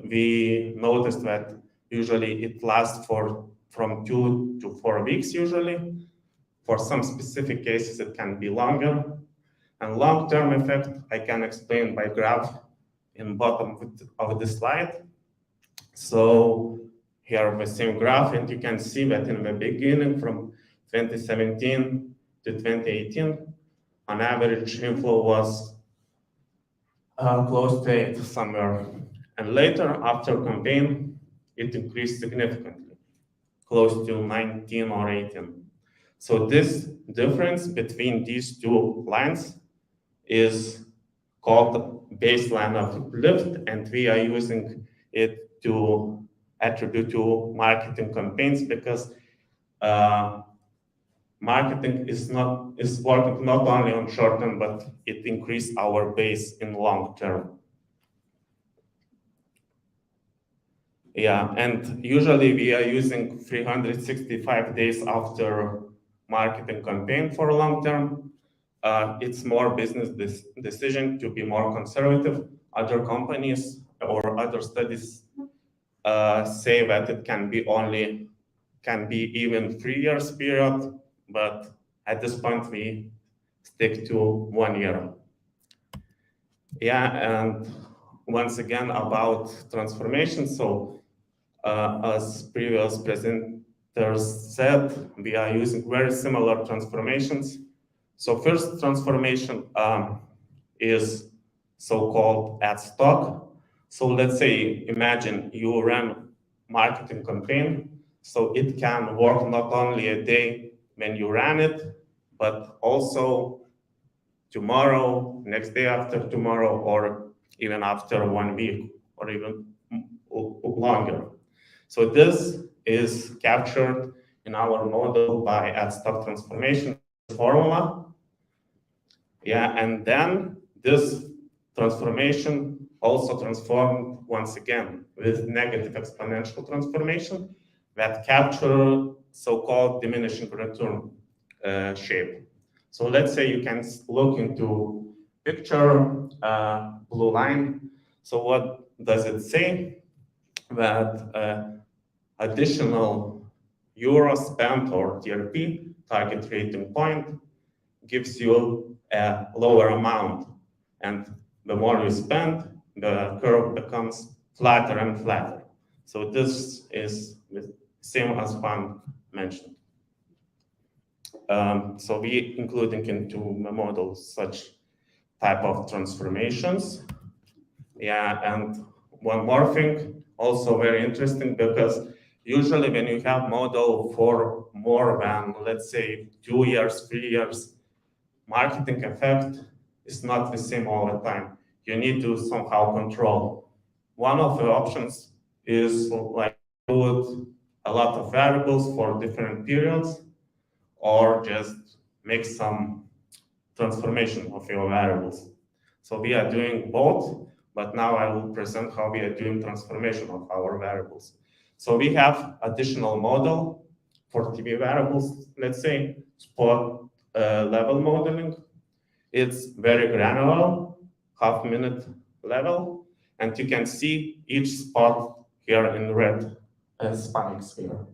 O: we noticed that usually it lasts from 2 to 4 weeks usually. For some specific cases, it can be longer. And long-term effect, I can explain by graph in bottom of the slide. So here the same graph, and you can see that in the beginning from 2017 to 2018, on average inflow was close to 8 somewhere. And later, after campaign, it increased significantly, close to 19 or 18. So this difference between these two lines is called baseline of lift, and we are using it to attribute to marketing campaigns because marketing is working not only on short term, but it increased our base in long term. Yeah, and usually we are using 365 days after marketing campaign for long term. It's more business decision to be more conservative. Other companies or other studies say that it can be even 3 years period, but at this point we stick to 1 year. Yeah, and once again about transformation. So as previous presenters said, we are using very similar transformations. So first transformation is so-called ad stock. So let's say, imagine you run marketing campaign. So it can work not only a day when you ran it, but also tomorrow, next day after tomorrow, or even after 1 week, or even longer. So this is captured in our model by ad stock transformation formula. Yeah, and then this transformation also transformed once again with negative exponential transformation that capture so-called diminishing return shape. So let's say you can look into picture, blue line. So what does it say? That additional euro spent or TRP, target rating point, gives you a lower amount. And the more you spend, the curve becomes flatter and flatter. So this is the same as Juan mentioned. So we including into the model such type of transformations. Yeah, and one more thing, also very interesting, because usually when you have model for more than, let's say, 2 years, 3 years, marketing effect is not the same all the time. You need to somehow control. One of the options is like put a lot of variables for different periods, or just make some transformation of your variables. So we are doing both, but now I will present how we are doing transformation of our variables. So we have additional model for TV variables, let's say spot level modeling. It's very granular, half-minute level, and you can see each spot here in red spikes here.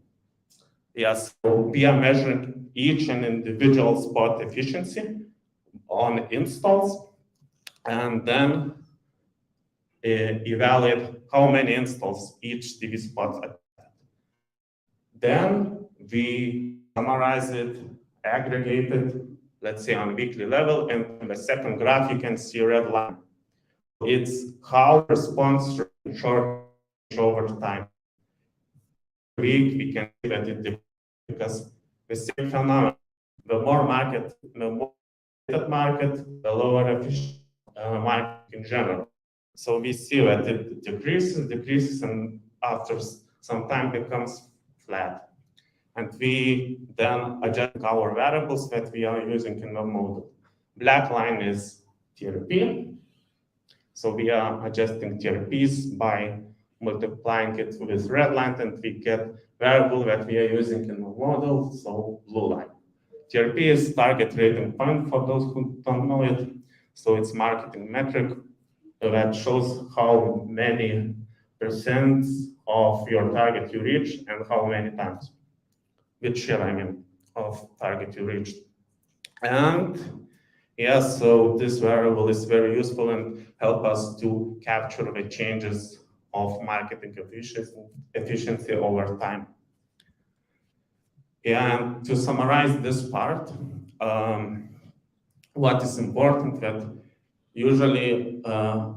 O: Yes, so we are measuring each and individual spot efficiency on installs, and then evaluate how many installs each TV spot had. Then we summarize it, aggregate it, let's say on weekly level, and in the second graph you can see a red line. It's how response short over time. Week we can see that it depends because the same phenomenon. The more market, the more market, the lower efficient market in general. So we see that it decreases, and after some time becomes flat. And we then adjust our variables that we are using in the model. Black line is TRP. So we are adjusting TRPs by multiplying it with red line, and we get variable that we are using in the model, so blue line. TRP is target rating point for those who don't know it. So it's marketing metric that shows how many percent of your target you reach and how many times, which share, I mean, of target you reached. And yes, so this variable is very useful and help us to capture the changes of marketing efficiency over time. And to summarize this part, what is important that usually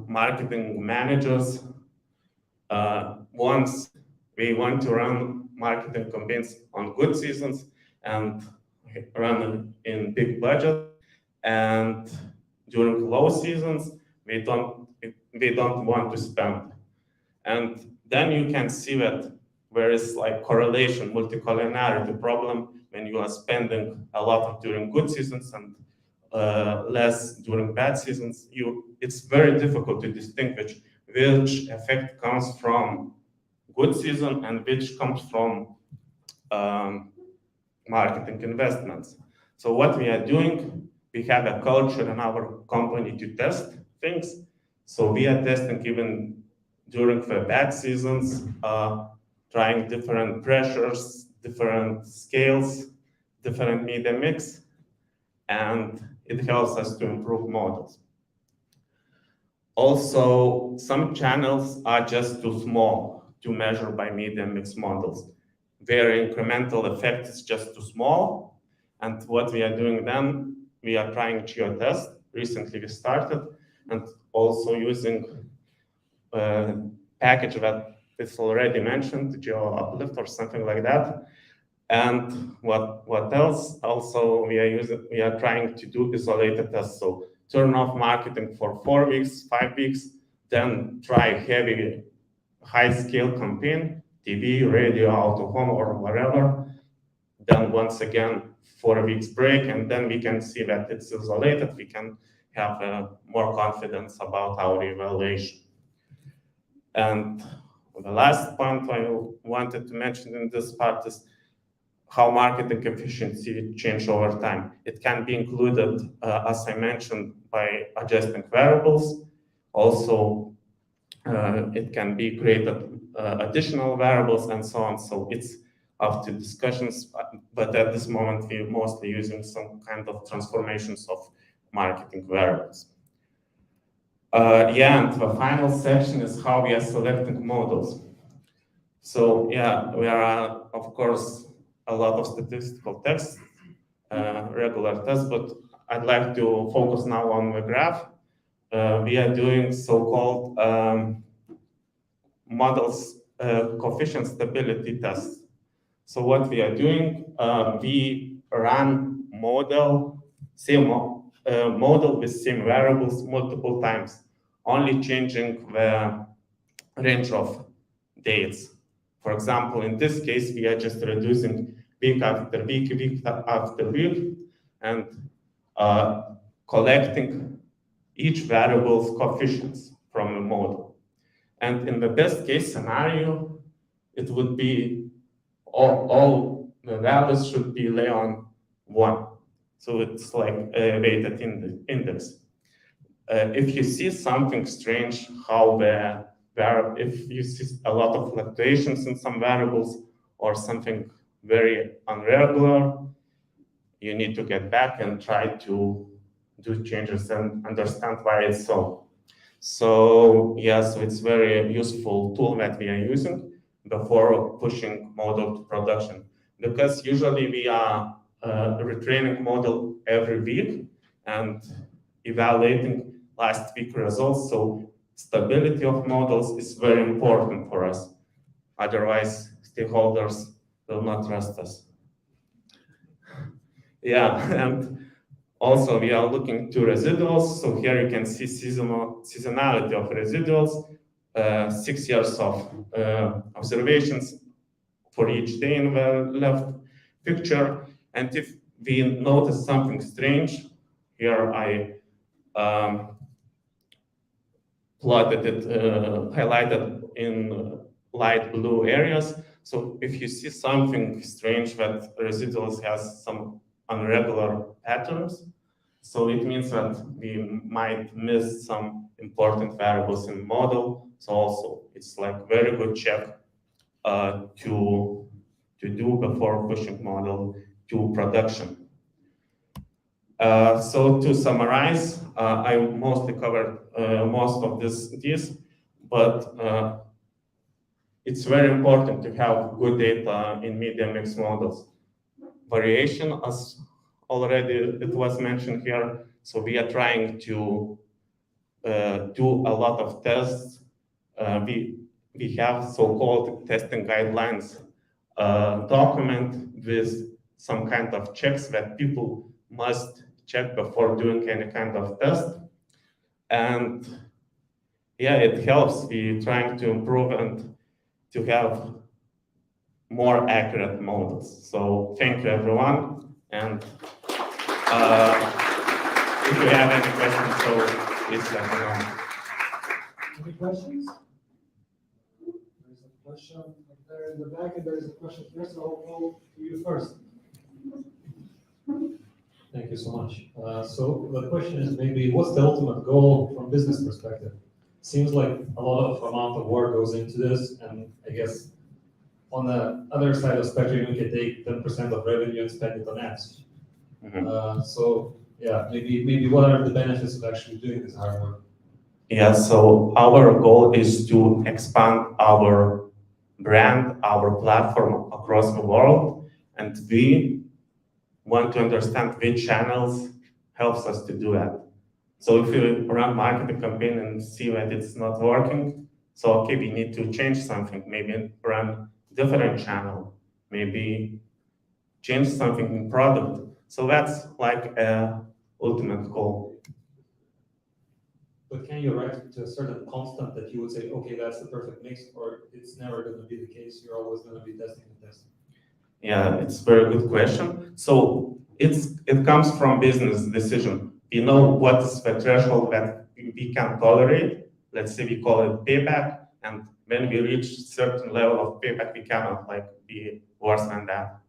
O: marketing managers, once we want to run marketing campaigns on good seasons and run in big budget, and during low seasons we don't want to spend. And then you can see that there is like correlation, multicollinearity problem when you are spending a lot during good seasons and less during bad seasons. It's very difficult to distinguish which effect comes from good season and which comes from marketing investments. So what we are doing, we have a culture in our company to test things. So we are testing even during the bad seasons, trying different pressures, different scales, different media mix, and it helps us to improve models. Also, some channels are just too small to measure by media mix models. Their incremental effect is just too small. And what we are doing then, we are trying geotest. Recently we started, and also using a package that is already mentioned, GeoUplift or something like that. And what else? Also, we are trying to do isolated tests. So turn off marketing for 4 weeks, 5 weeks, then try heavy, high-scale campaign, TV, radio, out of home, or whatever. Then once again, 4 weeks break, and then we can see that it's isolated. We can have more confidence about our evaluation. And the last point I wanted to mention in this part is how marketing efficiency change over time. It can be included, as I mentioned, by adjusting variables. Also, it can be created additional variables and so on. So it's up to discussions, but at this moment, we're mostly using some kind of transformations of marketing variables. And the final section is how we are selecting models. So yeah, we are, of course, a lot of statistical tests, regular tests, but I'd like to focus now on the graph. We are doing so-called models coefficient stability tests. So what we are doing, we run same model with same variables multiple times, only changing the range of dates. For example, in this case, we are just reducing week after week, week after week, and collecting each variable's coefficients from the model. And in the best case scenario, it would be all the values should be lay on 1. So it's like a weighted index. If you see something strange, if you see a lot of fluctuations in some variables or something very irregular, you need to get back and try to do changes and understand why it's so. So yes, it's very useful tool that we are using before pushing model to production, because usually we are retraining model every week and evaluating last week results. So stability of models is very important for us. Otherwise, stakeholders will not trust us. Yeah, and also we are looking to residuals. So here you can see seasonality of residuals, 6 years of observations for each day in the left picture. And if we notice something strange, here I plotted it, highlighted in light blue areas. So if you see something strange that residuals has some irregular patterns, so it means that we might miss some important variables in model. So also it's like very good check to do before pushing model to production. So to summarize, I mostly covered most of these, but it's very important to have good data in media mix models. Variation, as already it was mentioned here. So we are trying to do a lot of tests. We have so-called testing guidelines document with some kind of checks that people must check before doing any kind of test. And yeah, it helps. We're trying to improve and to have more accurate models. So thank you, everyone. And if you have any questions, so please let me know.
M: Any questions? There's a question up there in the back, and there's a question here, so I'll go to you first.
P: Thank you so much. So the question is maybe what's the ultimate goal from business perspective? Seems like a lot of amount of work goes into this, and I guess on the other side of the spectrum, you can take 10% of revenue and spend it on ads. So yeah, maybe what are the benefits of actually doing this hard work?
O: Yeah, so our goal is to expand our brand, our platform across the world, and we want to understand which channels helps us to do that. So if you run marketing campaign and see that it's not working, so okay, we need to change something, maybe run different channel, maybe change something in product. So that's like a ultimate goal.
P: But can you arrive to a certain constant that you would say, okay, that's the perfect mix, or it's never going to be the case, you're always going to be testing and testing?
O: Yeah, it's a very good question. So it comes from business decision. We know what is the threshold that we can tolerate. Let's say we call it payback, and when we reach certain level of payback, we cannot like be worse than that.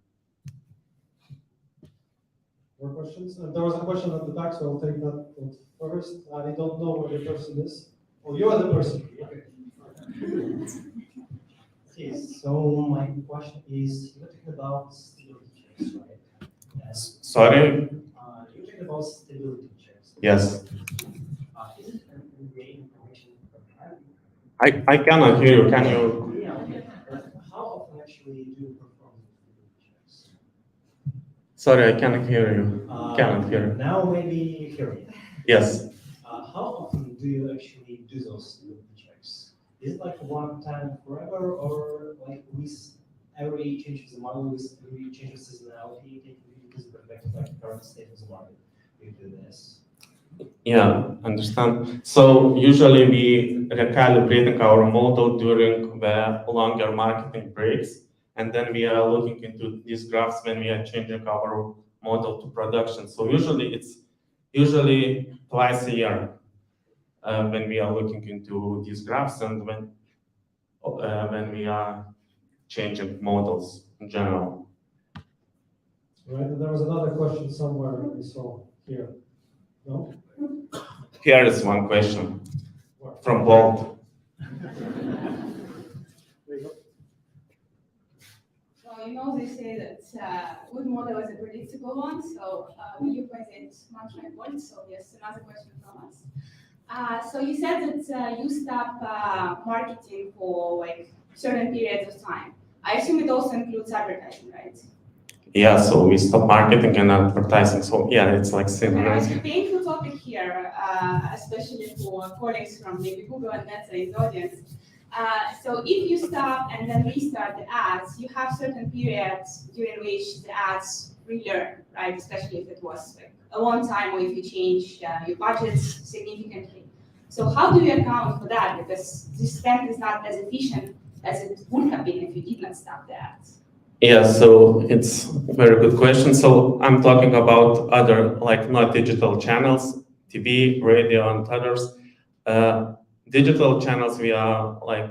M: More questions? There was a question at the back, so I'll take that first. I don't know where the person is. Oh, you are the person. Okay.
Q: Yes, so my question is, you're talking about stability checks, right? Yes.
O: Sorry?
Q: You're talking about stability checks.
O: Yes.
Q: Is it a great information?
O: I cannot hear you. Can you?
Q: Yeah, okay. How often actually do you perform stability checks?
O: Sorry, I cannot hear you. Cannot hear you.
Q: Now maybe you hear me.
O: Yes.
Q: How often do you actually do those stability checks? Is it like one time forever, or like with every change of the model, with every change of seasonality, take this perspective, like the current state of the market, you do this?
O: Yeah, understand. So usually we recalibrating our model during the longer marketing breaks, and then we are looking into these graphs when we are changing our model to production. So it's usually twice a year when we are looking into these graphs and when we are changing models in general.
M: Right, and there was another question somewhere we saw here. No?
O: Here is one question from Wolt.
E: So you know they say that good model is a predictable one. So you present much my point. So yes, another question from us. So you said that you stop marketing for like certain periods of time. I assume it also includes advertising, right?
O: Yeah, so we stop marketing and advertising. So yeah, it's like similar.
E: It's a painful topic here, especially for colleagues from maybe Google and Meta in the audience. So if you stop and then restart the ads, you have certain periods during which the ads relearn, right? Especially if it was like a long time or if you change your budgets significantly. So how do you account for that? Because this spend is not as efficient as it would have been if you did not stop the ads.
O: Yeah, so it's a very good question. So I'm talking about other, like not digital channels, TV, radio, and others. Digital channels we are like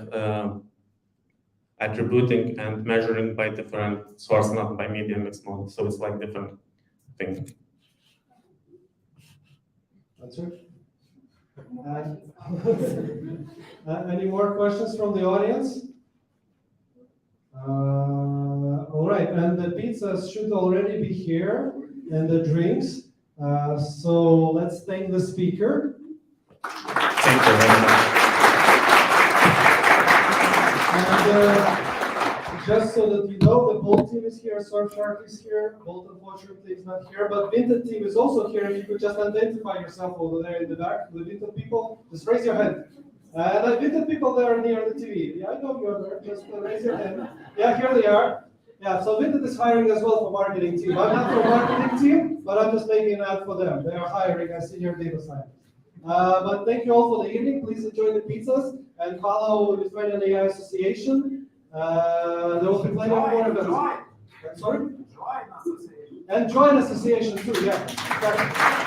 O: attributing and measuring by different source, not by media mix model. So it's like different thing.
M: That's it. Any more questions from the audience? All right, and the pizzas should already be here, and the drinks. So let's thank the speaker.
O: Thank you very much.
M: And
A: just so that you know, the Wolt team is here, SurfShark is here, Wolt unfortunately is not here, but Vinted team is also here. If you could just identify yourself over there in the back, the Vinted people, just raise your hand. And Vinted people there near the TV. Yeah, I know you're there, just raise your hand. Yeah, here they are. Yeah, so Vinted is hiring as well for marketing team. I'm not for marketing team, but I'm just making an ad for them. They are hiring a senior data scientist. But thank you all for the evening. Please enjoy the pizzas and follow Lithuanian AI Association. There will be plenty of more events. Sorry? And join association too, yeah. Exactly.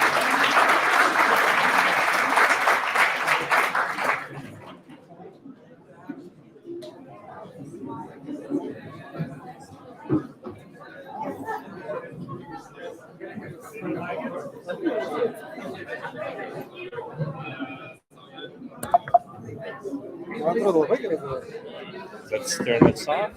C: Let's turn this off.